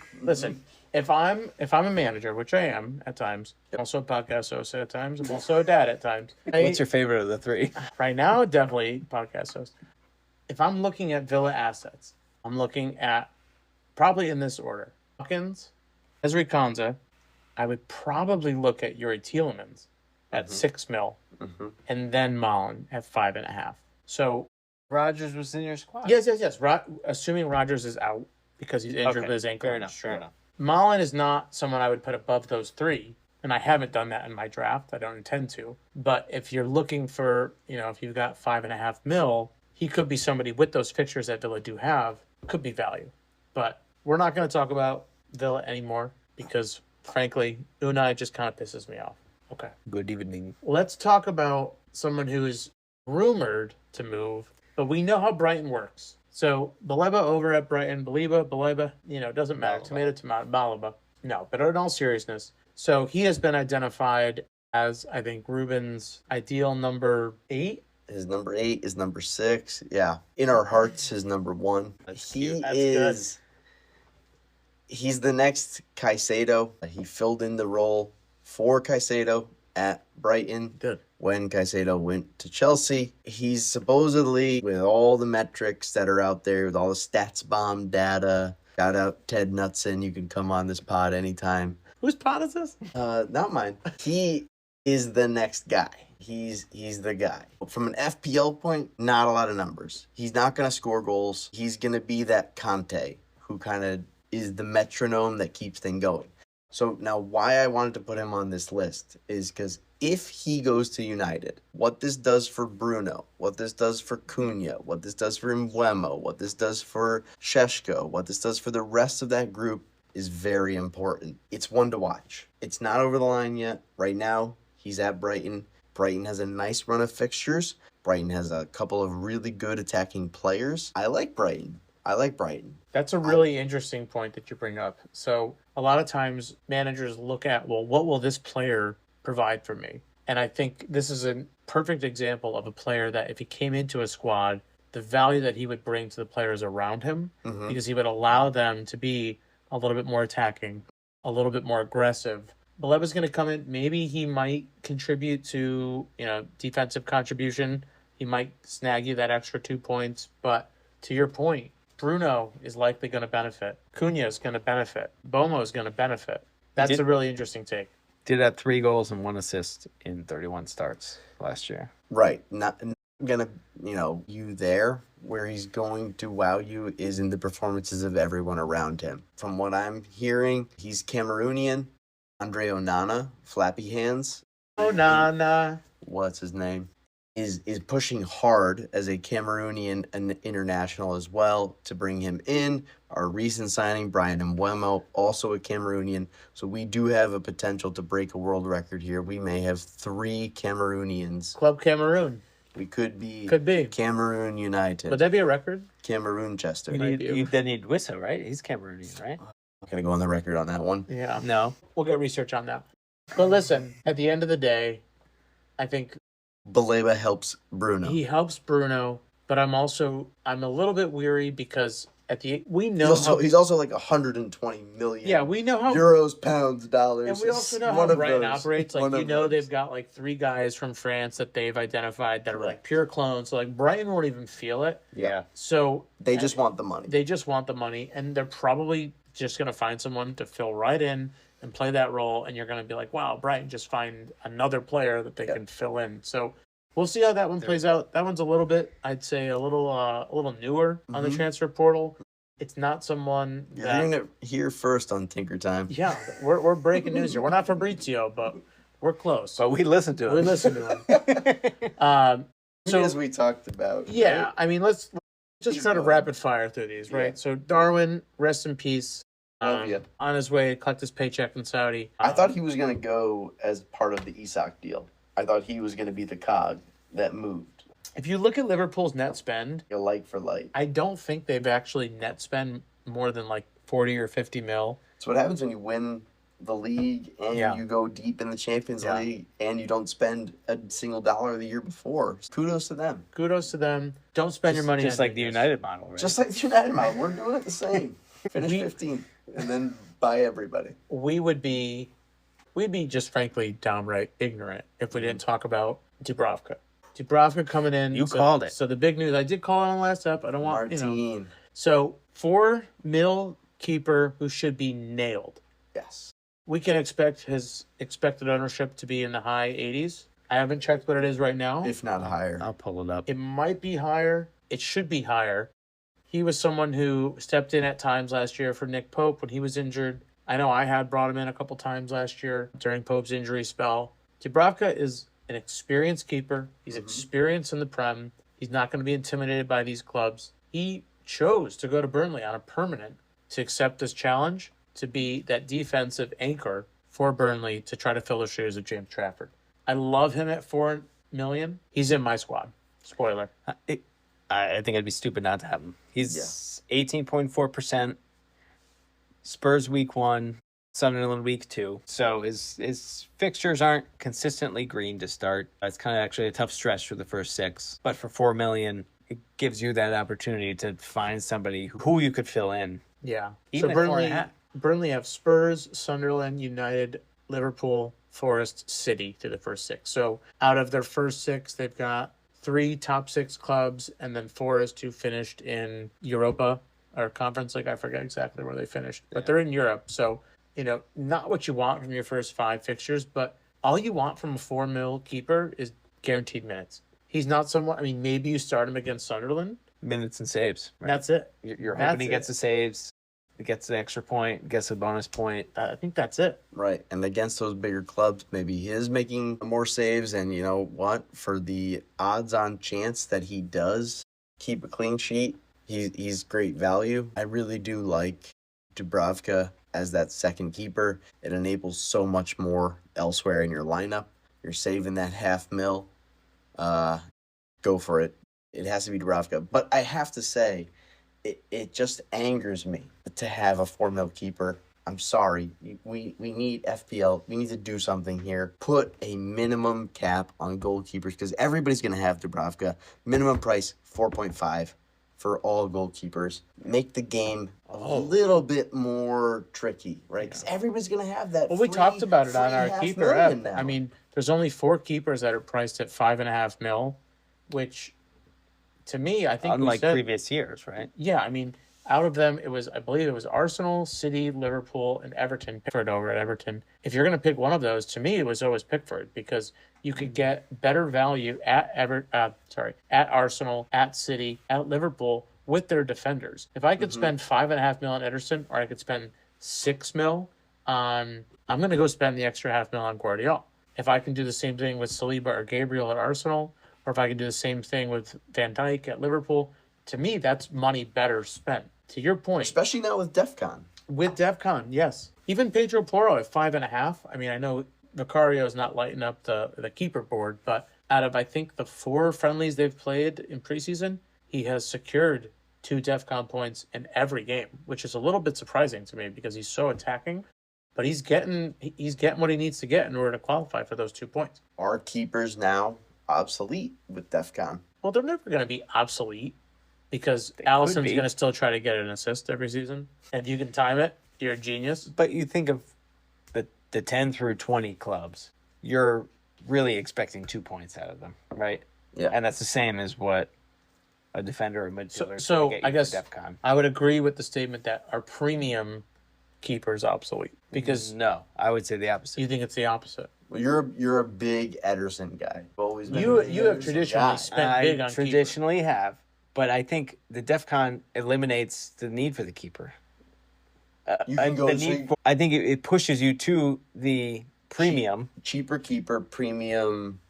If I'm a manager, which I am at times, I'm also a podcast host at times, I'm also a dad at times. What's your favorite of the 3? Right now, definitely podcast host. If I'm looking at Villa assets, I'm looking at probably in this order: Hawkins, Ezri Konza. I would probably look at Yuri Tielemans at $6 million, and then Malin at 5.5. So Rogers was in your squad. yes. Assuming Rogers is out because he's injured with his ankle. Fair enough. Malin is not someone I would put above those 3, and I haven't done that in my draft. I don't intend to. But if you're looking for, if you've got 5.5 mil, he could be somebody with those fixtures that Villa do have, could be value. But we're not going to talk about Villa anymore because, frankly, Unai just kind of pisses me off. Okay. Good evening. Let's talk about someone who is rumored to move, but we know how Brighton works. So Baleba over at Brighton, Baleba, doesn't matter. Baleba. Tomato, Baleba. No, but in all seriousness, so he has been identified as, I think, Ruben's ideal number 8. His number 8 is number 6. Yeah. In our hearts, his number 1. That's He cute. That's is. He's the next Caicedo. He filled in the role for Caicedo at Brighton. Good. When Caicedo went to Chelsea. He's supposedly, with all the metrics that are out there, with all the stats bomb data, shout out Ted Knutson. You can come on this pod anytime. Whose pod is this? Not mine. He is the next guy. He's the guy. From an FPL point, not a lot of numbers. He's not going to score goals. He's going to be that Conte who kind of is the metronome that keeps things going. So now why I wanted to put him on this list is because if he goes to United, what this does for Bruno, what this does for Cunha, what this does for Mbeumo, what this does for Sheshko, what this does for the rest of that group is very important. It's one to watch. It's not over the line yet. Right now, he's at Brighton. Brighton has a nice run of fixtures. Brighton has a couple of really good attacking players. I like Brighton. That's a really interesting point that you bring up. So a lot of times managers look at, well, what will this player provide for me? And I think this is a perfect example of a player that if he came into a squad, the value that he would bring to the players around him, because he would allow them to be a little bit more attacking, a little bit more aggressive. Baleba's going to come in. Maybe he might contribute to, defensive contribution. He might snag you that extra 2 points. But to your point, Bruno is likely going to benefit. Cunha is going to benefit. Bomo is going to benefit. That's a really interesting take. Did have 3 goals and 1 assist in 31 starts last year. Right. Not gonna, you there. Where he's going to wow you is in the performances of everyone around him. From what I'm hearing, he's Cameroonian. Andre Onana, Flappy Hands. Onana. What's his name? Is pushing hard as a Cameroonian and international as well to bring him in. Our recent signing, Brian Mbeumo, also a Cameroonian. So we do have a potential to break a world record here. We may have 3 Cameroonians. Club Cameroon. We could be Cameroon United. Would that be a record? Cameroon Chester. You then need Wissa, right? He's Cameroonian, right? I'm going to go on the record on that one. Yeah. No. We'll get research on that. But listen, at the end of the day, I think Baleba helps Bruno. he helps Bruno, but I'm a little bit weary because we know He's also like 120 million. we know how euros, pounds, dollars. and we also know how Brighton operates. Like they've got like 3 guys from France that they've identified that are like pure clones. So like Brighton won't even feel it. Yeah. So they just want the money. They just want the money, and they're probably just gonna find someone to fill right in and play that role, and you're gonna be like, wow, Brighton just find another player that they can fill in. So we'll see how that one plays out. That one's a little bit, I'd say, a little newer on the transfer portal. It's not someone You're hearing it here first on Tinker Time. Yeah, we're breaking news here. We're not Fabrizio, but we're close. But we listen to him. We listen to him. So as we talked about. Yeah, right? I mean, let's just try to rapid fire through these, right? Yeah. So Darwin, rest in peace. Love ya. On his way to collect his paycheck in Saudi. I thought he was going to go as part of the Isak deal. I thought he was going to be the cog that moved. If you look at Liverpool's net spend, A like for like. I don't think they've actually net spend more than like 40 or 50 mil. That's what happens when you win the league and you go deep in the Champions League and you don't spend a single dollar the year before. Kudos to them. Kudos to them. Don't spend your money Just on like the Nunez. United model, right? Just like the United model. We're doing it the same. Finish 15th and then buy everybody. We'd be just frankly downright ignorant if we didn't talk about Dubravka. Dubravka coming in. You called it. So the big news, I did call it on the last up. I don't want, Martin. So 4 mil keeper who should be nailed. Yes. We can expect his expected ownership to be in the high 80s. I haven't checked what it is right now. If not higher. I'll pull it up. It might be higher. It should be higher. He was someone who stepped in at times last year for Nick Pope when he was injured. I know I had brought him in a couple times last year during Pope's injury spell. Dubravka is an experienced keeper. He's experienced in the Prem. He's not going to be intimidated by these clubs. He chose to go to Burnley on a permanent to accept this challenge to be that defensive anchor for Burnley to try to fill the shoes of James Trafford. I love him at 4 million. He's in my squad. Spoiler. I think it'd be stupid not to have him. He's 18.4%. Spurs week 1, Sunderland week 2. So his fixtures aren't consistently green to start. It's kind of actually a tough stretch for the first 6. But for 4 million, it gives you that opportunity to find somebody who you could fill in. Yeah. Even so at 4.5. Burnley have Spurs, Sunderland, United, Liverpool, Forest, City through the first 6. So out of their first 6, they've got 3 top 6 clubs, and then Forest, who finished in Europa or Conference League. I forget exactly where they finished, but they're in Europe. So, not what you want from your first 5 fixtures, but all you want from a 4 mil keeper is guaranteed minutes. He's not someone, maybe you start him against Sunderland. Minutes and saves. Right? That's it. You're hoping he gets the saves, he gets the extra point, gets a bonus point. I think that's it. Right. And against those bigger clubs, maybe he is making more saves. And you know what? For the odds-on chance that he does keep a clean sheet, he's great value. I really do like Dubravka as that second keeper. It enables so much more elsewhere in your lineup. You're saving that $500,000. Go for it. It has to be Dubravka. But I have to say, it just angers me to have a $4 million keeper. I'm sorry. We need FPL. We need to do something here. Put a minimum cap on goalkeepers because everybody's going to have Dubravka. Minimum price 4.5 for all goalkeepers. Make the game a little bit more tricky, right? Because everybody's going to have that. Well, we talked about it on our keeper app. now. I mean, there's only 4 keepers that are priced at $5.5 million, which to me, I think unlike previous years, right? Yeah, I mean, out of them, I believe it was Arsenal, City, Liverpool, and Everton. Pickford over at Everton. If you're going to pick one of those, to me, it was always Pickford because you could get better value at Arsenal, at City, at Liverpool with their defenders. If I could spend $5.5 million on Ederson, or I could spend $6 million on, I'm going to go spend the extra $500,000 on Guardiola. If I can do the same thing with Saliba or Gabriel at Arsenal, or if I can do the same thing with Van Dijk at Liverpool, to me, that's money better spent. To your point. Especially now with DEFCON. With DEFCON, yes. Even Pedro Porro at 5.5. I mean, I know Vicario is not lighting up the keeper board, but out of, I think, the 4 friendlies they've played in preseason, he has secured 2 DEFCON points in every game, which is a little bit surprising to me because he's so attacking. But he's getting what he needs to get in order to qualify for those 2 points. Are keepers now obsolete with DEFCON? Well, they're never going to be obsolete because Allison's going to still try to get an assist every season. And if you can time it, you're a genius. But you think of the 10 through 20 clubs, you're really expecting 2 points out of them, right? Yeah. And that's the same as what a defender or midfielder So get I you guess for DEFCON. I would agree with the statement that our premium keeper is obsolete because No, I would say the opposite. you think it's the opposite. Well, you're a big Ederson guy. You've always been You a big have Ederson traditionally guy. spent big on traditionally have, but I think the DEFCON eliminates the need for the keeper. You can go I think it pushes you to the premium. cheaper keeper, premium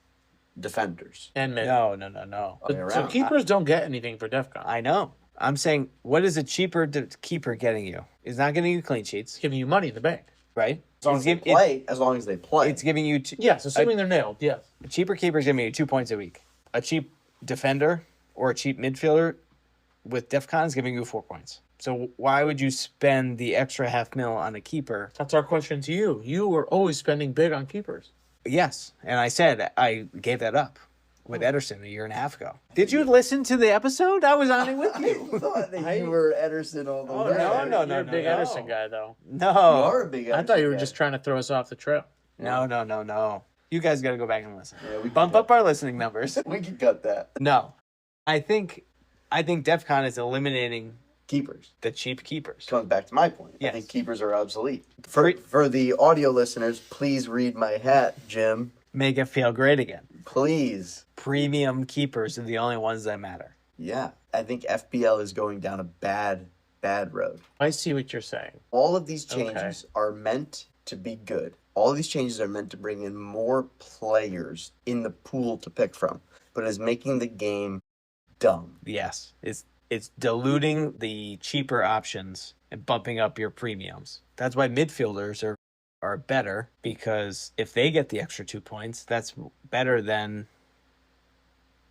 defenders. and mid. No. So keepers don't get anything for DEFCON. I know. I'm saying, what is a cheaper keeper getting you? It's not getting you clean sheets, It's giving you money in the bank. right? As long as they play. It's giving you Yes, assuming they're nailed. Yes. a cheaper keeper is giving you 2 points a week. A cheap defender or a cheap midfielder with DEFCON is giving you 4 points. So why would you spend the extra $500,000 on a keeper? That's our question to you. You were always spending big on keepers. Yes, and I said I gave that up with Ederson a year and a half ago. Did you listen to the episode? I was on it with you. I thought that you were Ederson all the way. no, You're a big no. Ederson guy, though. No. You are a big Ederson I thought you were guy. just trying to throw us off the trail. No. You guys got to go back and listen. Yeah, we Bump can up our listening numbers. We can cut that. No. I think DEFCON is eliminating Keepers. the cheap keepers. Comes back to my point. Yes. I think keepers are obsolete. For the audio listeners, please read my hat, Jim. Make it feel great again. Please. Premium keepers are the only ones that matter. Yeah. I think FPL is going down a bad road. I see what you're saying. All of these changes are meant to be good. All of these changes are meant to bring in more players in the pool to pick from, but it is making the game dumb. Yes. It's diluting the cheaper options and bumping up your premiums. That's why midfielders are better, because if they get the extra 2 points, that's better than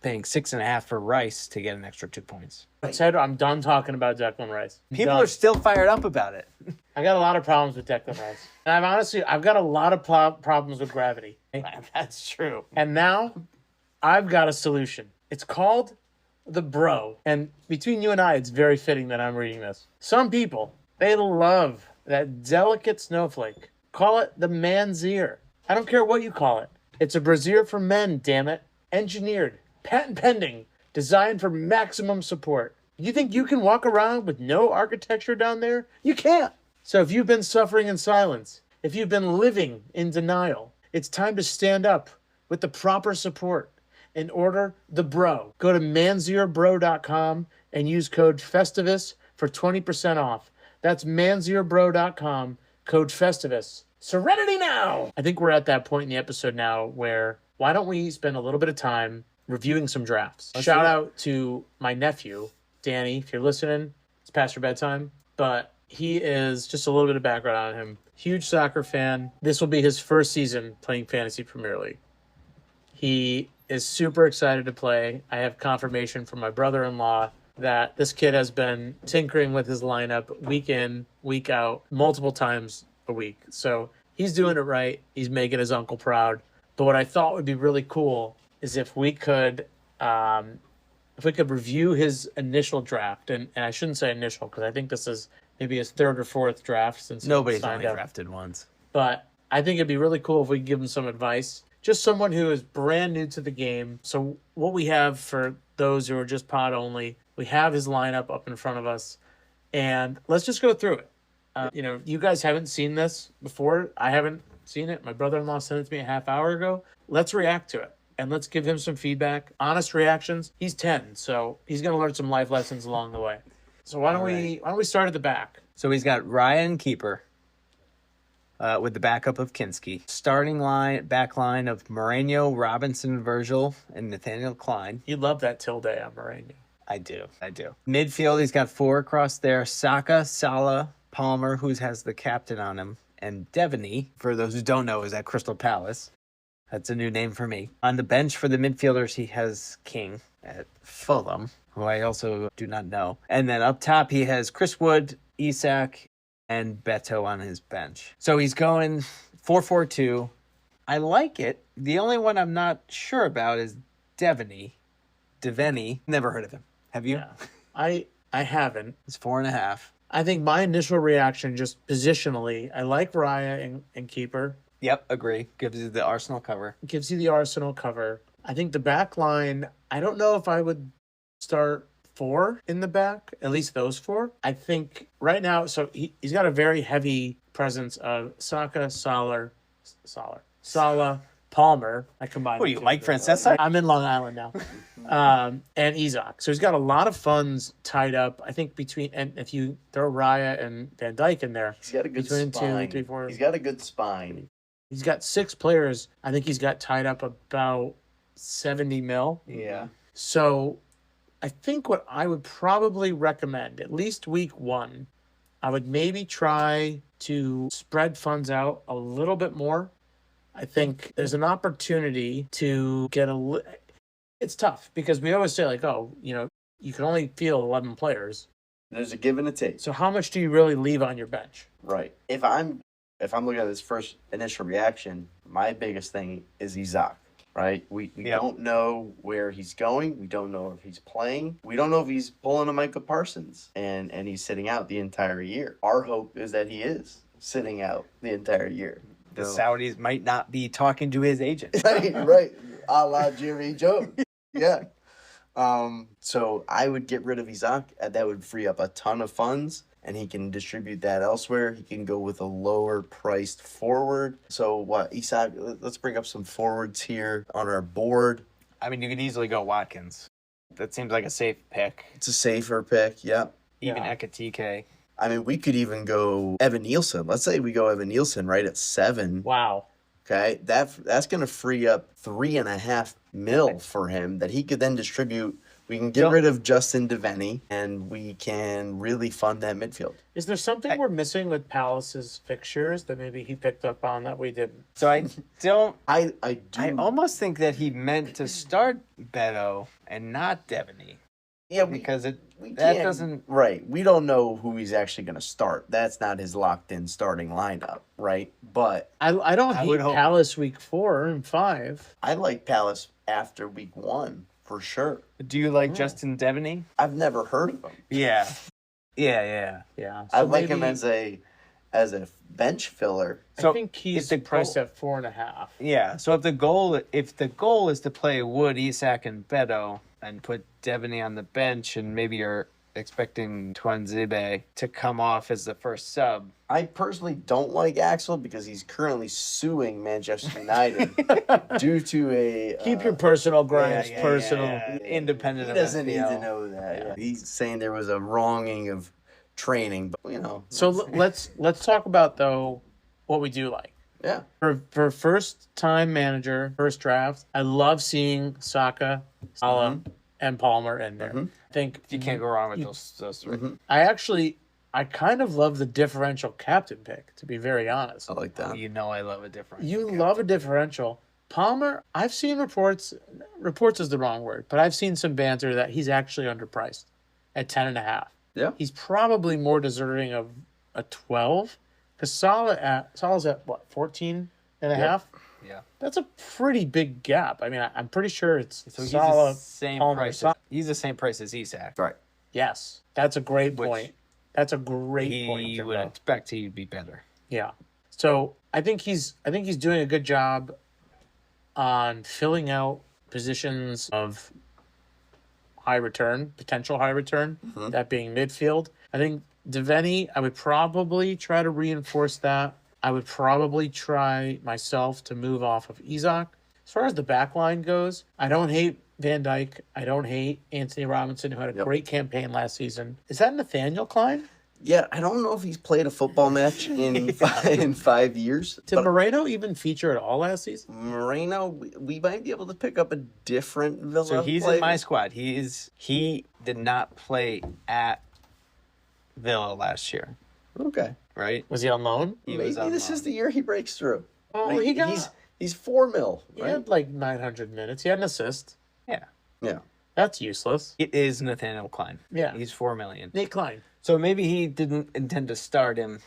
paying 6.5 for Rice to get an extra 2 points. Ted, I'm done talking about Declan Rice. People Done. are still fired up about it. I got a lot of problems with Declan Rice. And I've got a lot of problems with gravity. That's true. And now I've got a solution. It's called the Bro. And between you and I, it's very fitting that I'm reading this. Some people, they love that delicate snowflake. Call it the man's ear. I don't care what you call it. It's a brassiere for men, damn it. Engineered, patent pending, designed for maximum support. You think you can walk around with no architecture down there? You can't. So if you've been suffering in silence, if you've been living in denial, it's time to stand up with the proper support and order the Bro. Go to manzearbro.com and use code Festivus for 20% off. That's manzearbro.com, code Festivus. Serenity now! I think we're at that point in the episode now where why don't we spend a little bit of time reviewing some drafts? Shout out to my nephew, Danny, if you're listening. It's past your bedtime. But He is, just a little bit of background on him, huge soccer fan. This will be his first season playing Fantasy Premier League. He is super excited to play. I have confirmation from my brother-in-law that this kid has been tinkering with his lineup week in, week out, multiple times a week. So he's doing it right. He's making his uncle proud. But what I thought would be really cool is if we could review his initial draft, and I shouldn't say initial because I think this is maybe his third or fourth draft since he Nobody's signed only up. drafted once. But I think it'd be really cool if we could give him some advice. Just someone who is brand new to the game. So what we have for those who are just pod only, we have his lineup up in front of us, and let's just go through it. You guys haven't seen this before. I haven't seen it. My brother-in-law sent it to me a half hour ago. Let's react to it, and let's give him some feedback, honest reactions. He's 10, so he's going to learn some life lessons along the way. So why don't we start at the back? So he's got Ryan Keeper with the backup of Kinski. Starting back line of Moreno, Robinson, Virgil, and Nathaniel Klein. You love that tilde on Moreno. I do. Midfield, he's got 4 across there. Saka, Salah, Palmer, who has the captain on him, and Devaney, for those who don't know, is at Crystal Palace. That's a new name for me. On the bench for the midfielders, he has King at Fulham, who I also do not know. And then up top, he has Chris Wood, Isak, and Beto on his bench. So he's going 4-4-2. I like it. The only one I'm not sure about is Devaney. Never heard of him. Have you? Yeah. I haven't. It's 4.5. I think my initial reaction, just positionally, I like Raya and Keeper. Yep, agree. Gives you the Arsenal cover. Gives you the Arsenal cover. I think the back line, I don't know if I would start 4 in the back, at least those 4. I think right now, so he's got a very heavy presence of Saka, Salah, Palmer. I combined. What are you, Mike Francesa? I'm in Long Island now. And Isak. So he's got a lot of funds tied up. I think and if you throw Raya and Van Dijk in there, He's got a good between spine. 2, 3, 4. He's got a good spine. He's got 6 players. I think he's got tied up about 70 mil. Yeah. So I think what I would probably recommend, at least week 1, I would maybe try to spread funds out a little bit more. I think there's an opportunity to get it's tough because we always say you can only field 11 players. There's a give and a take. So how much do you really leave on your bench? Right. If I'm looking at this first initial reaction, my biggest thing is Isak. Right? We don't know where he's going. We don't know if he's playing. We don't know if he's pulling a Micah Parsons and he's sitting out the entire year. Our hope is that he is sitting out the entire year. The Saudis might not be talking to his agent. right. A la Jerry Jones. Yeah. So I would get rid of Isak. That would free up a ton of funds, and he can distribute that elsewhere. He can go with a lower priced forward. So Isak, let's bring up some forwards here on our board. I mean, you could easily go Watkins. That seems like a safe pick. It's a safer pick, yeah. Even Ekatike. I mean, we could even go Evan Nielsen. Let's say we go Evan Nielsen right at 7. Wow. Okay, that's going to free up $3.5 million for him that he could then distribute. We can get rid of Justin Devaney, and we can really fund that midfield. Is there something we're missing with Palace's fixtures that maybe he picked up on that we didn't? So I don't. I do. I almost think that he meant to start Beto and not Devaney. Yeah, because that can't- doesn't. Right. We don't know who he's actually going to start. That's not his locked-in starting lineup, right? But I don't would hate hope. Palace week 4 and 5. I like Palace after week 1 for sure. Do you like Justin Devaney? I've never heard of him. Yeah. Yeah. I So like him maybe- as a bench filler. So I think he's if the priced goal- at 4.5. Yeah. So if the goal is to play Wood, Isak, and Beto, and put Devaney on the bench, and maybe you're expecting Twanzebe to come off as the first sub. I personally don't like Axel because he's currently suing Manchester United due to a... Keep your personal gripes yeah, personal. yeah. Independent He of doesn't need FPL. to know that. Yeah. He's saying there was a wronging of training, but So let's talk about though what we do like. yeah. For first time manager, first draft, I love seeing Saka, Salah, and Palmer in there. I think You can't go wrong with those three. I I kind of love the differential captain pick, to be very honest. I like that. You know I love a different. You love a differential. Palmer, I've seen reports is the wrong word, but I've seen some banter that he's actually underpriced at 10.5. Yeah. He's probably more deserving of a 12 because Salah's at what, 14 and a half? Yeah. That's a pretty big gap. I mean, I'm pretty sure it's So he's Salah, the same Palmer, price. He's the same price as Isak. Right. Yes, that's a great Which point. That's a great point. He Jimbo. would expect he'd be better. Yeah. So I think he's doing a good job on filling out positions of potential high return, that being midfield. I think Devaney, I would probably try to reinforce that. I would probably try myself to move off of Isak. As far as the back line goes, I don't hate Van Dijk. I don't hate Anthony Robinson, who had a great campaign last season. Is that Nathaniel Klein? Yeah, I don't know if he's played a football match in 5 years. Did Moreno even feature at all last season? Moreno, we might be able to pick up a different Villa. So he's player. in my squad. He did not play at Villa last year, Okay. right? Was he on loan? He Maybe was on this loan. is the year he breaks through. Oh, Right? he got. He's 4 mil, He right? had like 900 minutes. He had an assist. Yeah. Yeah. That's useless. It is Nathaniel Klein. Yeah. He's $4 million. Nate Klein. So maybe he didn't intend to start him.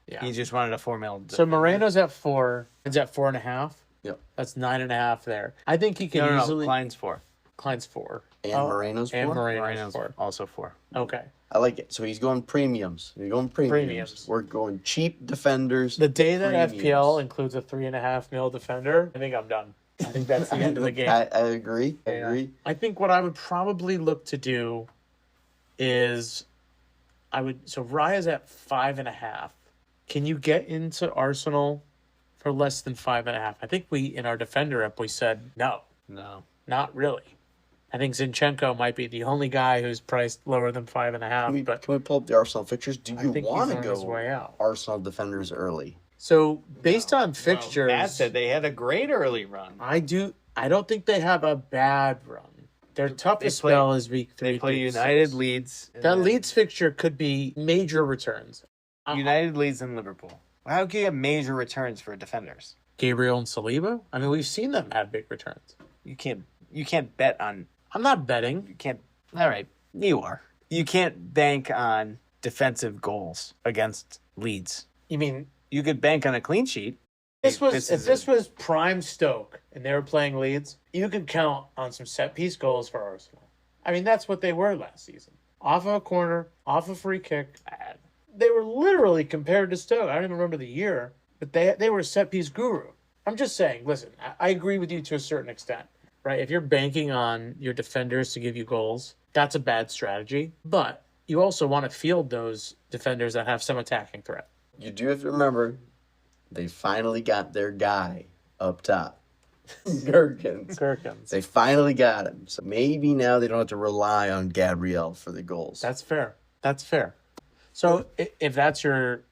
Yeah. He just wanted a $4 million. So Moreno's at 4. It's at 4.5. Yep. That's 9.5 there. I think he can No, easily. Klein's 4. Klein's 4. And Oh, Moreno's and 4? Moreno's 4. also 4. Okay. I like it. So he's going premiums. You're going premiums. We're going cheap defenders. The day that Premiums. FPL includes a 3.5 mil defender, I think I'm done. I think that's the end of the game. I agree. I agree. I think what I would probably look to do is so Raya's at 5.5. Can you get into Arsenal for less than 5.5? I think in our defender app we said no, No. not really. I think Zinchenko might be the only guy who's priced lower than 5.5. But Can we pull up the Arsenal fixtures? Do I you think want he's to on his go way out. Arsenal defenders early? So based on fixtures, Matt said they had a great early run. I don't think they have a bad run. Their toughest play- spell is week 3. They play through United, 6. Leeds. and That then Leeds fixture could be major returns. United, Leeds, and Liverpool. How can you get major returns for defenders? Gabriel and Saliba. I mean, we've seen them have big returns. You can't bet on. I'm not betting. You can't. All right, you are. You can't bank on defensive goals against Leeds. You mean You could bank on a clean sheet. if this was prime Stoke and they were playing Leeds, you could count on some set piece goals for Arsenal. I mean, that's what they were last season. Off of a corner, off a free kick. They were literally compared to Stoke. I don't even remember the year, but they were a set piece guru. I'm just saying, listen, I agree with you to a certain extent, right? If you're banking on your defenders to give you goals, that's a bad strategy. But you also want to field those defenders that have some attacking threat. You do have to remember, they finally got their guy up top. Gherkins. They finally got him. So maybe now they don't have to rely on Gabriel for the goals. That's fair. That's fair. So if that's your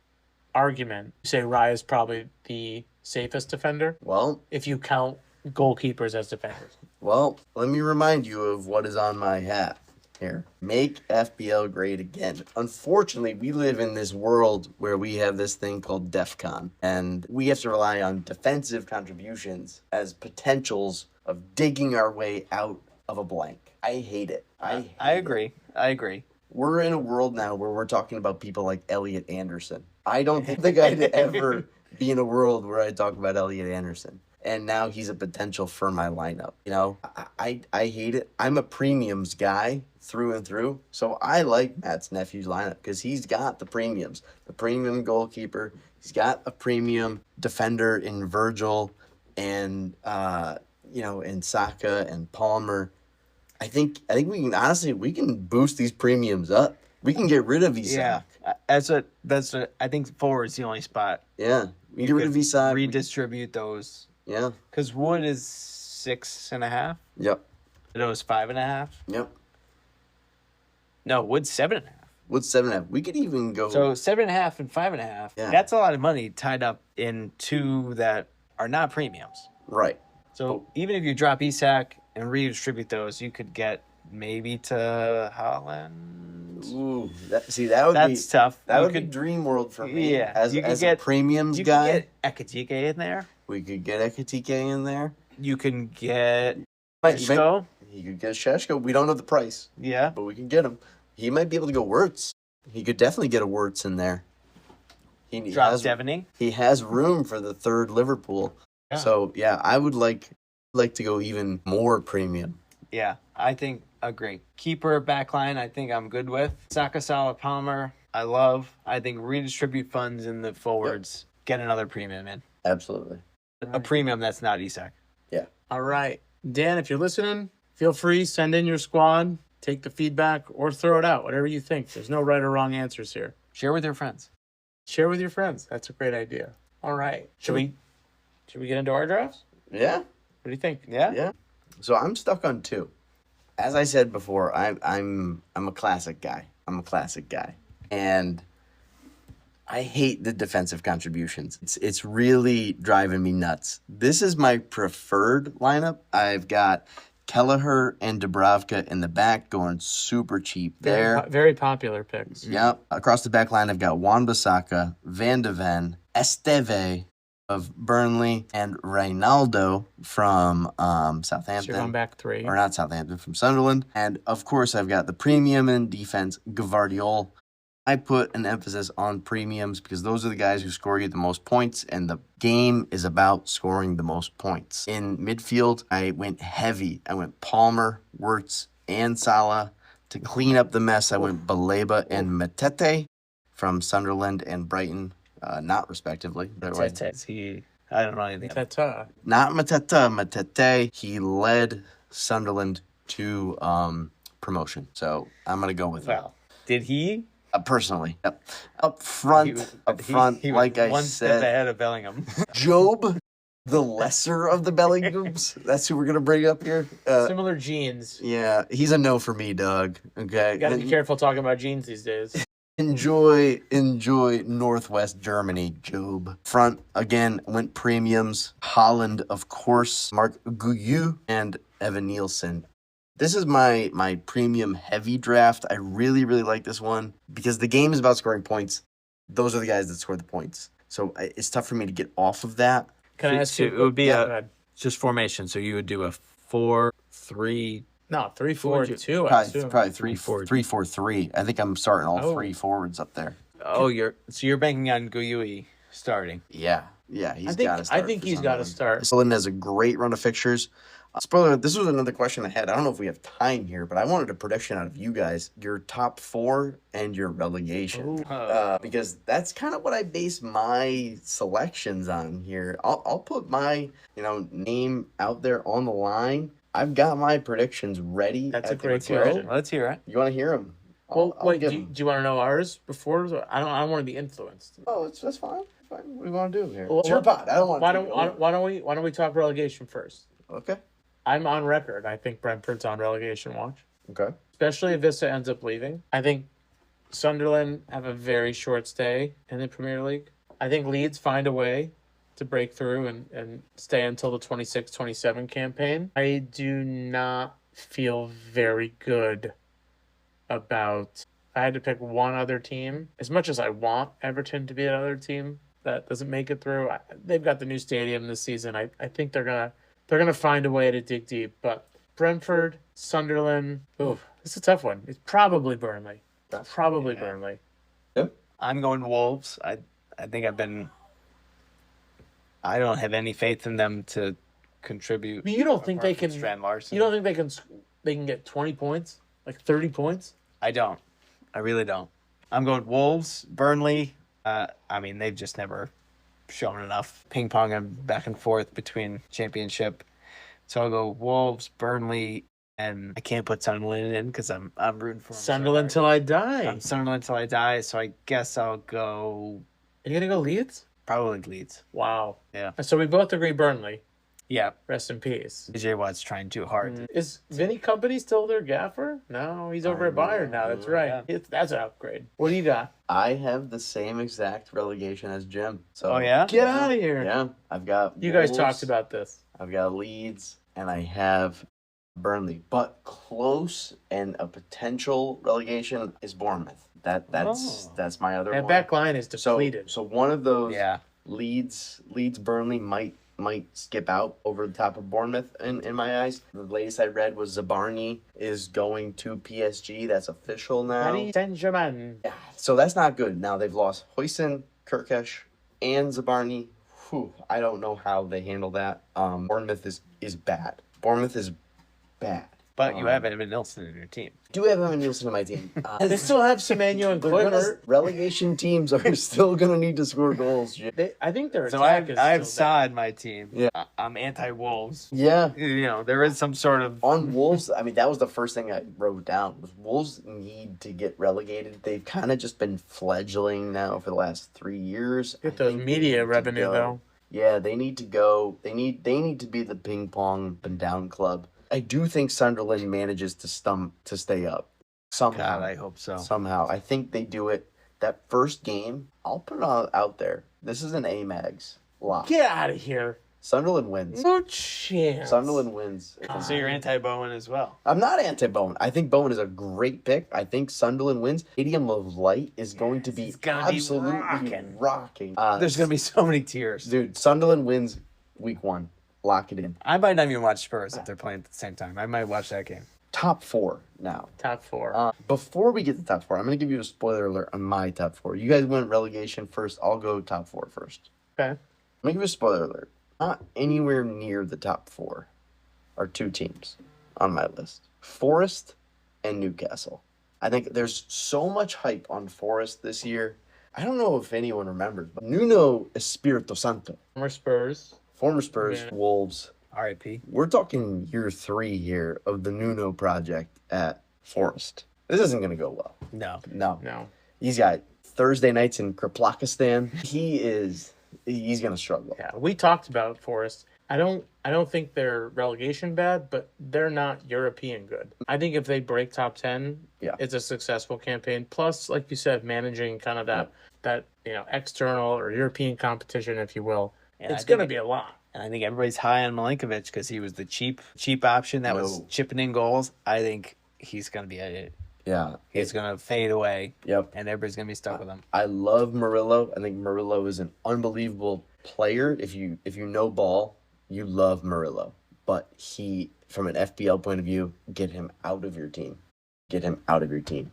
argument, you say Raya is probably the safest defender well, if you count goalkeepers as defenders. let me remind you of what is on my hat here. Make FBL great again. Unfortunately, we live in this world where we have this thing called DEFCON, and we have to rely on defensive contributions as potentials of digging our way out of a blank. I hate it. I agree. I agree. We're in a world now where we're talking about people like Elliot Anderson. I don't think I'd ever be in a world where I talk about Elliot Anderson. And now he's a potential for my lineup. You know, I hate it. I'm a premiums guy through and through. So I like Matt's nephew's lineup because he's got the premiums. The premium goalkeeper. He's got a premium defender in Virgil and, in Saka and Palmer. I think we can boost these premiums up. We can get rid of Isak. Yeah, I think forward's the only spot. Yeah, we get rid of Isak. Redistribute those. Yeah. Because Wood is 6.5. Yep. It was 5.5. Yep. No, Wood's 7.5. What's 7.5? We could even go. So 7.5 and 5.5. Yeah. That's a lot of money tied up in two that are not premiums. Right. So even if you drop Isak and redistribute those, you could get maybe to Holland. Ooh, that would That's be tough. That You would be could- dream world for me. Yeah, as you could as get- a premiums You guy, can get Ekatike in there. we could get Ekatike in there. You can get Might- Shko. He could get Sheshko. We don't know the price, Yeah. but we can get him. He might be able to go Wirtz. He could definitely get a Wirtz in there. He Drop has Devaney. he has room for the third Liverpool. Yeah. So yeah, I would like to go even more premium. Yeah, I think agree. Keeper backline, I think I'm good with. Sakasala Palmer, I love. I think redistribute funds in the forwards. Get another premium in. Absolutely. A premium that's not Isak. Yeah. All right. Dan, if you're listening, feel free, send in your squad, take the feedback, or throw it out, whatever you think. There's no right or wrong answers here. Share with your friends. Share with your friends. That's a great idea. All right. Should we get into our drafts? Yeah. What do you think? Yeah? Yeah. So I'm stuck on 2. As I said before, I'm a classic guy. And I hate the defensive contributions. It's really driving me nuts. This is my preferred lineup. I've got Kelleher and Dubravka in the back going super cheap there. Very popular picks. Yep. Across the back line, I've got Wan-Bissaka, Van de Ven, Esteve of Burnley, and Reynaldo from So you're going Southampton. back 3. Or not Southampton, from Sunderland. And of course, I've got the premium in defense, Gvardiol. I put an emphasis on premiums because those are the guys who score you the most points, and the game is about scoring the most points. In midfield, I went heavy. I went Palmer, Wirtz, and Salah. To clean up the mess, I went Baleba and Matete from Sunderland and Brighton, not respectively. I don't know anything about Ta-ta. Not Matete. He led Sunderland to promotion. So I'm going to go with Well, did he? personally. Yep. Up front, He was like I one step said, ahead of Bellingham. Job, the lesser of the Bellinghams. That's who we're going to bring up here. Similar genes. Yeah, he's a no for me, Doug. Okay. You got to be careful talking about genes these days. Enjoy Northwest Germany, Job. Front, again, went premiums. Holland, of course. Mark Guyu and Evan Nielsen. This is my premium heavy draft. I really, really like this one because the game is about scoring points. Those are the guys that score the points. So it's tough for me to get off of that. Can I ask you? It would be Yeah, a- go ahead. Just formation. So you would do a 4-3. No, 3, 4, would you- 2. I Probably, assume. probably 3-4. 3-4-3. I think I'm starting all Oh. 3 forwards up there. Oh, you're banking on Guyui starting. Yeah, he's got to start. I think for he's got to Sunderland. start. Sunderland has a great run of fixtures. Spoiler, this was another question I had. I don't know if we have time here, but I wanted a prediction out of you guys. Your top 4 and your relegation. Because that's kind of what I base my selections on here. I'll put my name out there on the line. I've got my predictions ready. That's at a the great go. question. Let's hear it. You want to hear them? Well, wait. Do you want to know ours before? I don't want to be influenced. Oh, that's fine. What do you want to do here? Well, It's your pot. I don't want. Why to don't we talk relegation first? Okay. I'm on record. I think Brentford's on relegation watch, Okay. especially if Vista ends up leaving. I think Sunderland have a very short stay in the Premier League. I think Leeds find a way to break through and stay until the 26-27 campaign. I do not feel very good about... I had to pick one other team. As much as I want Everton to be another team that doesn't make it through, they've got the new stadium this season. I think they're gonna find a way to dig deep. But Brentford, Sunderland, it's a tough one. It's probably Burnley. Burnley. I'm going Wolves. I think I don't have any faith in them to contribute. But you don't think they apart from can? Strand Larson. You don't think they can get 20 points, like 30 points? I don't. I really don't. I'm going Wolves, Burnley. They've just never shown enough ping pong and back and forth between championship. So I'll go Wolves, Burnley, and I can't put Sunderland in because I'm rooting for them. Sunderland till I die. I'm Sunderland till I die. So I guess I'll go Are you gonna go Leeds? probably Leeds. Wow. Yeah. So we both agree Burnley. Yeah, Rest in peace. DJ Watt's trying too hard. Is Vinny Company still their gaffer? No, he's over at Bayern now. That's right. That's an upgrade. What do you got? I have the same exact relegation as Jim. So Oh yeah. Get out of here. yeah, I've got. You guys Wolves, talked about this. I've got Leeds, and I have Burnley. But close and a potential relegation is Bournemouth. That's my other That one. back line is depleted. So one of those Yeah. Leeds Burnley might skip out over the top of Bournemouth in my eyes. The latest I read was Zabarni is going to PSG. That's official now. Paris Saint-Germain. Yeah, so that's not good. Now they've lost Huijsen, Kirkesh, and Zabarni. Whew, I don't know how they handle that. Bournemouth is bad. Bournemouth is bad. But you have Evan Nilsson in your team. Do have Evan Nielsen in my team. They still have Semenyo and Kluivert. Relegation teams are still going to need to score goals. Jay. I think their So I attack is have still Sa in my team. Yeah. I'm anti-Wolves. Yeah. You know, there is some sort of... On Wolves, I mean, that was the first thing I wrote down. Was Wolves need to get relegated. They've kind of just been fledgling now for the last 3 years. Get I those think media they need to revenue, go. though. Yeah, they need to go. They need to be the ping pong and down club. I do think Sunderland manages to stay up somehow. God, I hope so. Somehow, I think they do it. That first game, I'll put it out there. This is an A-Mags lock. Get out of here. Sunderland wins. No chance. Sunderland wins. So you're anti-Bowen as well. I'm not anti-Bowen. I think Bowen is a great pick. I think Sunderland wins. Stadium of Light is going to be It's gonna be absolutely rocking. There's going to be so many tears. Dude, Sunderland wins week 1. Lock it in. I might not even watch Spurs if they're playing at the same time. I might watch that game. Top 4 now. Top 4. Before we get to top 4, I'm going to give you a spoiler alert on my top 4. You guys went relegation first. I'll go top 4 first. Okay. I'm going to give you a spoiler alert. Not anywhere near the top 4 are 2 teams on my list. Forest and Newcastle. I think there's so much hype on Forest this year. I don't know if anyone remembers, but Nuno Espirito Santo, Former Spurs. former Spurs, Yeah. Wolves. R.I.P. We're talking year 3 here of the Nuno project at Forest. This isn't going to go well. No. No. He's got Thursday nights in Krapakistan. He's going to struggle. Yeah, we talked about Forest. I don't think they're relegation bad, but they're not European good. I think if they break top 10, Yeah. it's a successful campaign. Plus, like you said, managing kind of that external or European competition, if you will. And It's I going to think be a lot. And I think everybody's high on Milinkovic because he was the cheap option that was No. chipping in goals. I think he's going to be Yeah. he's going to fade away, Yep. and everybody's going to be stuck with him. I love Murillo. I think Murillo is an unbelievable player. If you know ball, you love Murillo. But he, from an FPL point of view, get him out of your team. Get him out of your team.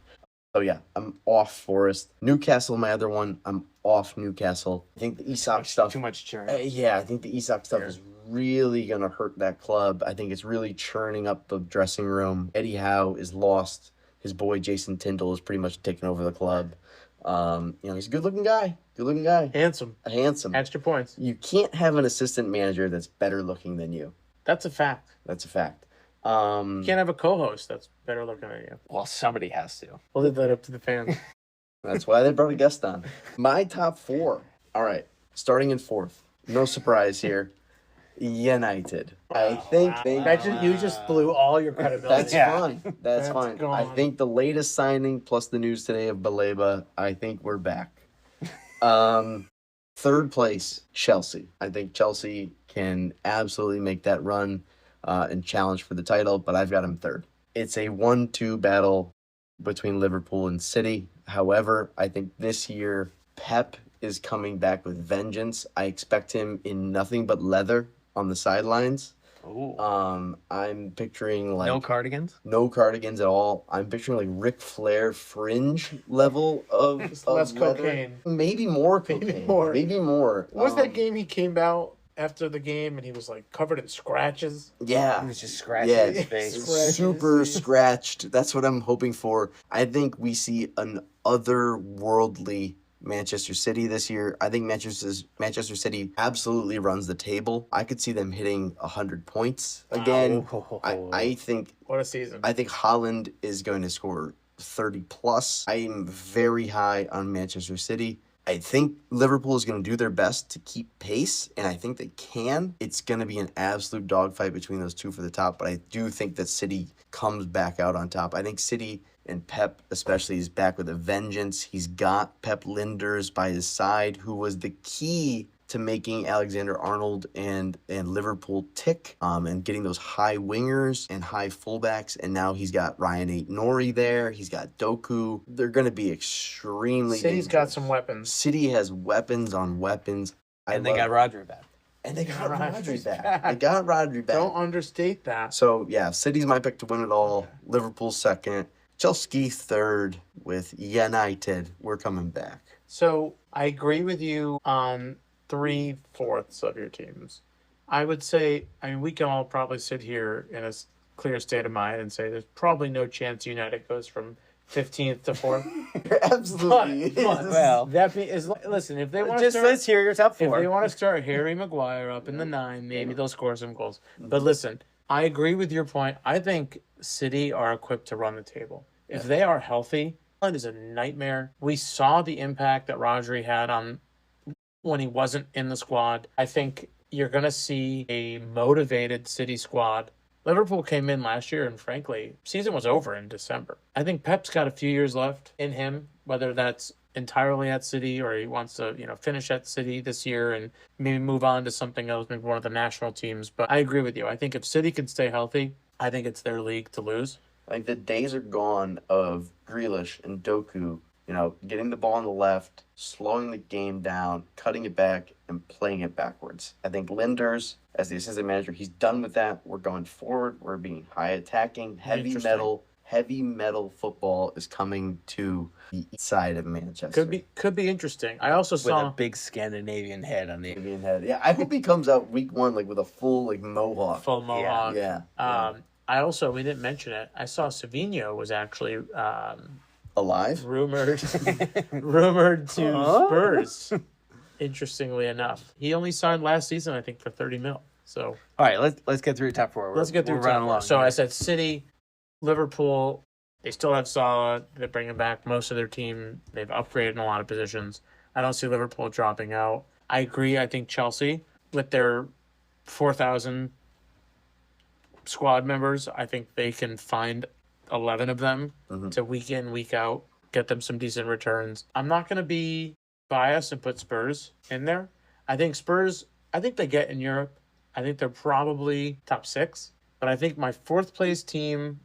So yeah, I'm off Forest. Newcastle, my other one. I'm off Newcastle. I think the Isak stuff. Too much churn. Yeah, I think the Isak stuff is really gonna hurt that club. I think it's really churning up the dressing room. Eddie Howe is lost. His boy Jason Tyndall is pretty much taking over the club. He's a good-looking guy. Good-looking guy. Handsome. Handsome. Extra points. You can't have an assistant manager that's better looking than you. That's a fact. That's a fact. You can't have a co-host that's better looking than you. Well, somebody has to. We'll leave that up to the fans. That's why they brought a guest on. My top 4. All right. Starting in 4th. No surprise here. United. I think You just blew all your credibility. that's Yeah. fine. That's fine. I gone. think the latest signing plus the news today of Baleba, I think we're back. Third place, Chelsea. I think Chelsea can absolutely make that run and challenge for the title, but I've got them third. It's a 1-2 battle between Liverpool and City. However, I think this year Pep is coming back with vengeance. I expect him in nothing but leather on the sidelines. Ooh. I'm picturing like No cardigans? no cardigans at all. I'm picturing like Ric Flair fringe level of Less leather. cocaine. Maybe more cocaine. more. Maybe more. What was that game he came out after the game and he was like covered in scratches? Yeah. He was just scratching Yeah, his face. Scratches. super scratched. That's what I'm hoping for. I think we see an otherworldly Manchester City this year. I think Manchester City absolutely runs the table. I could see them hitting 100 points again. Wow. I think What a season. Haaland is going to score 30 plus. I am very high on Manchester City. I think Liverpool is going to do their best to keep pace, and I think they can. It's going to be an absolute dogfight between those two for the top, but I do think that City comes back out on top. I think City and Pep especially is back with a vengeance. He's got Pep Linders by his side, who was the key to making Alexander-Arnold and Liverpool tick, and getting those high wingers and high fullbacks. And now he's got Ryan Aït-Nouri there. He's got Doku. They're going to be extremely City's dangerous. got some weapons. City has weapons on weapons. And they got Rodri back. And they got Rodri's Rodri back. back. They got Rodri back. Don't understate that. So, yeah, City's my pick to win it all. Liverpool second. Chelsea third with United. We're coming back. So I agree with you on 3/4 of your teams. I would say, we can all probably sit here in a clear state of mind and say there's probably no chance United goes from 15th to 4th. There absolutely is. Well, Listen, if they want to just let's hear your top if four. they want to start Harry Maguire up in the 9, maybe they'll score some goals. But listen, I agree with your point. I think City are equipped to run the table. If they are healthy, it is a nightmare. We saw the impact that Rodri had on when he wasn't in the squad. I think you're going to see a motivated City squad. Liverpool came in last year, and frankly, season was over in December. I think Pep's got a few years left in him, whether that's entirely at City or he wants to, finish at City this year and maybe move on to something else, maybe one of the national teams. But I agree with you. I think if City can stay healthy, I think it's their league to lose. Like, the days are gone of Grealish and Doku, getting the ball on the left, slowing the game down, cutting it back, and playing it backwards. I think Linders, as the assistant manager, he's done with that. We're going forward. We're being high attacking, heavy metal football is coming to the east side of Manchester. Could be interesting. I also with saw a big Scandinavian head on the. Scandinavian head. Yeah, I hope he comes out week 1 with a full mohawk. full mohawk. Yeah. I also, we didn't mention it, I saw Savinho was actually Alive? rumored to Spurs. Interestingly enough, he only signed last season, I think, for 30 mil. So All right, let's get through your top four. let's get through We're top running four. along. So I said City, Liverpool. They still have Salah. They're bringing back most of their team. They've upgraded in a lot of positions. I don't see Liverpool dropping out. I agree. I think Chelsea, with their 4,000 squad members, I think they can find 11 of them to week in, week out, get them some decent returns. I'm not going to be biased and put Spurs in there. I think they get in Europe. I think they're probably top 6. But I think my 4th place team,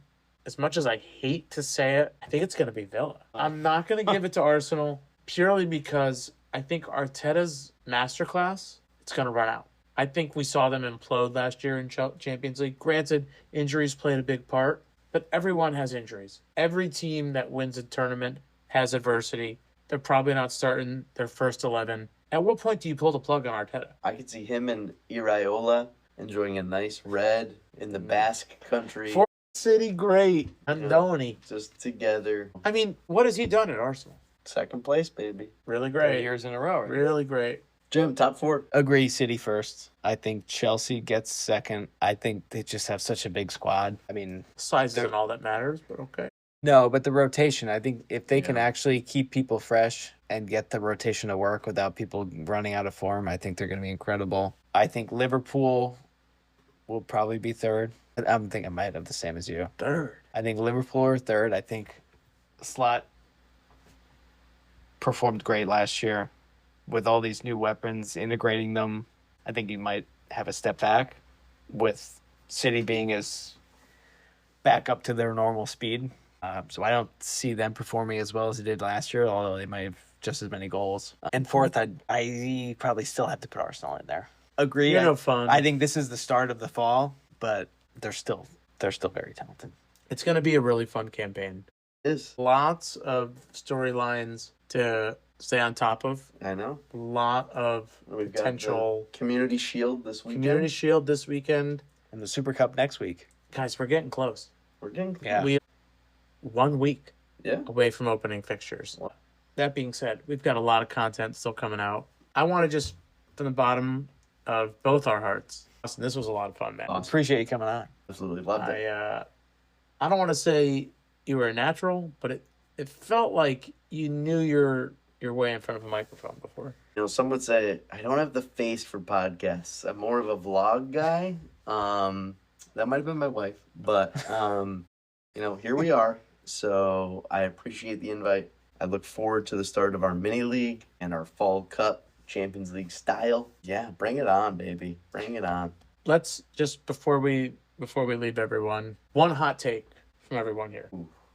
as much as I hate to say it, I think it's going to be Villa. I'm not going to give it to Arsenal purely because I think Arteta's masterclass, it's going to run out. I think we saw them implode last year in Champions League. Granted, injuries played a big part, but everyone has injuries. Every team that wins a tournament has adversity. They're probably not starting their first 11. At what point do you pull the plug on Arteta? I could see him and Iraola enjoying a nice red in the Basque country. For City, great. Andoni. Just together. I mean, what has he done at Arsenal? Second place, baby. Really 3 great. years in a row. Right? Really great. Jim, top 4. Agree, City first. I think Chelsea gets second. I think they just have such a big squad. I mean, Size isn't all that matters, but okay. no, but the rotation, I think if they can actually keep people fresh and get the rotation to work without people running out of form, I think they're going to be incredible. I think Liverpool will probably be third. I think I might have the same as you. Third. I think Liverpool are third. I think Slot performed great last year with all these new weapons, integrating them. I think he might have a step back with City being as back up to their normal speed. So I don't see them performing as well as they did last year, although they might have just as many goals. And 4th, I probably still have to put Arsenal in there. Agree. You're no fun. I think this is the start of the fall, but they're still very talented. It's going to be a really fun campaign. Is. Lots of storylines to stay on top of. I know. A lot of We've got potential the Community Shield this weekend. Community Shield this weekend. And the Super Cup next week. Guys, we're getting close. We're getting Yeah. We 1 week Yeah. away from opening fixtures. That being said, we've got a lot of content still coming out. I want to just, from the bottom of both our hearts, Austin, this was a lot of fun, man. Awesome. Appreciate you coming on. Absolutely loved it. I don't want to say you were a natural, but it felt like you knew your way in front of a microphone before. Some would say I don't have the face for podcasts. I'm more of a vlog guy. That might have been my wife, but here we are. So I appreciate the invite. I look forward to the start of our mini league and our fall cup Champions League style. Yeah, bring it on, baby. Bring it on. Let's just before we leave everyone, one hot take from everyone here.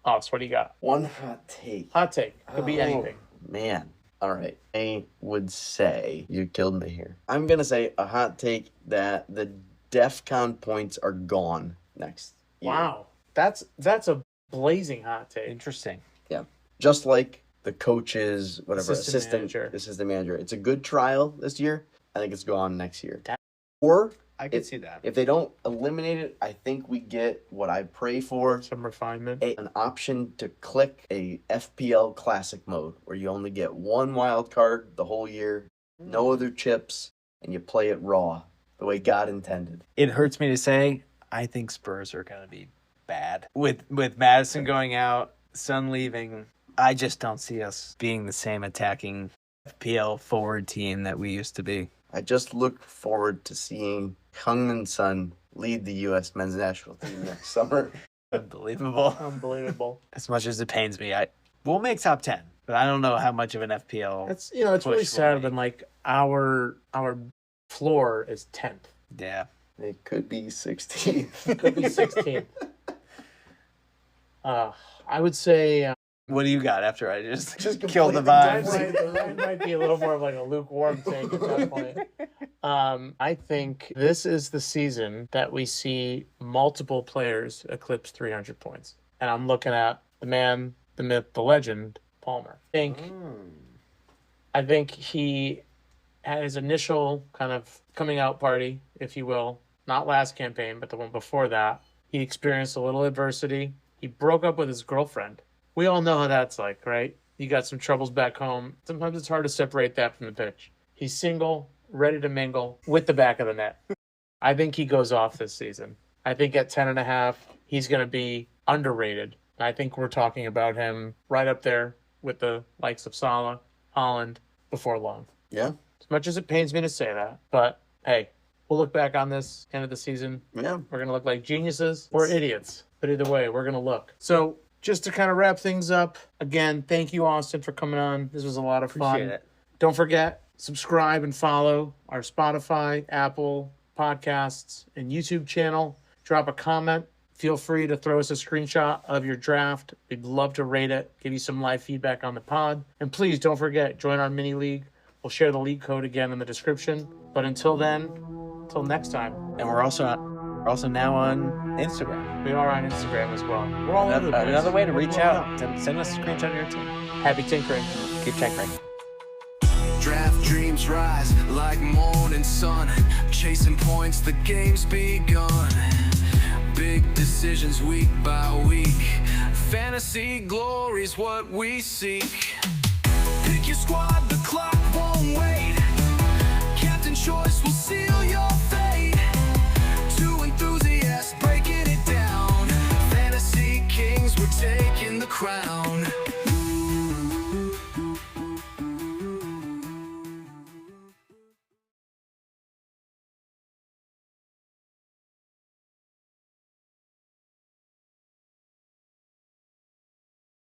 Oz, what do you got? One hot take. Hot take. Could be anything. Man. All right. I would say you killed me here. I'm going to say a hot take that the DEFCON points are gone next year. Wow. That's a blazing hot take. Interesting. Yeah. Just like the coaches, whatever, Assistant manager. assistant manager. It's a good trial this year. I think it's gone next year. That- Or I can see that. if they don't eliminate it, I think we get what I pray for. Some refinement. An option to click a FPL Classic mode where you only get one wild card the whole year, no other chips, and you play it raw the way God intended. It hurts me to say, I think Spurs are going to be bad. With Madison going out, Son leaving, I just don't see us being the same attacking FPL forward team that we used to be. I just look forward to seeing Heung-min Son lead the U.S. men's national team next summer. Unbelievable. Unbelievable. As much as it pains me, we'll make top 10, but I don't know how much of an FPL. It's it's really push sad will when like our floor is 10th. Yeah. It could be 16th. Could be 16th. I would say What do you got after I just Just killed the completely vibes? that might be a little more of like a lukewarm take at that point. I think this is the season that we see multiple players eclipse 300 points. And I'm looking at the man, the myth, the legend, Palmer. I think he had his initial kind of coming out party, if you will, not last campaign, but the one before that. He experienced a little adversity. He broke up with his girlfriend. We all know how that's like, right? You got some troubles back home. Sometimes it's hard to separate that from the pitch. He's single, ready to mingle with the back of the net. I think he goes off this season. I think at 10.5, he's going to be underrated. I think we're talking about him right up there with the likes of Salah, Holland, before long. Yeah. As much as it pains me to say that, but hey, we'll look back on this end of the season. Yeah. We're going to look like geniuses or idiots. But either way, we're going to look. So just to kind of wrap things up, again, thank you, Austin, for coming on. This was a lot of fun. Appreciate it. Don't forget, subscribe and follow our Spotify, Apple Podcasts, and YouTube channel. Drop a comment. Feel free to throw us a screenshot of your draft. We'd love to rate it, give you some live feedback on the pod. And please don't forget, join our mini league. We'll share the league code again in the description. But until then, until next time. And we're also now on Instagram. We are on Instagram as well. We're all over the place. Another way to reach We're all out. Send us a screenshot of your team. Happy tinkering. Keep tinkering. Draft dreams rise like morning sun, chasing points, the game's begun. Big decisions week by week, fantasy glory's what we seek. Pick your squad, the clock won't wait. Captain choice will seal your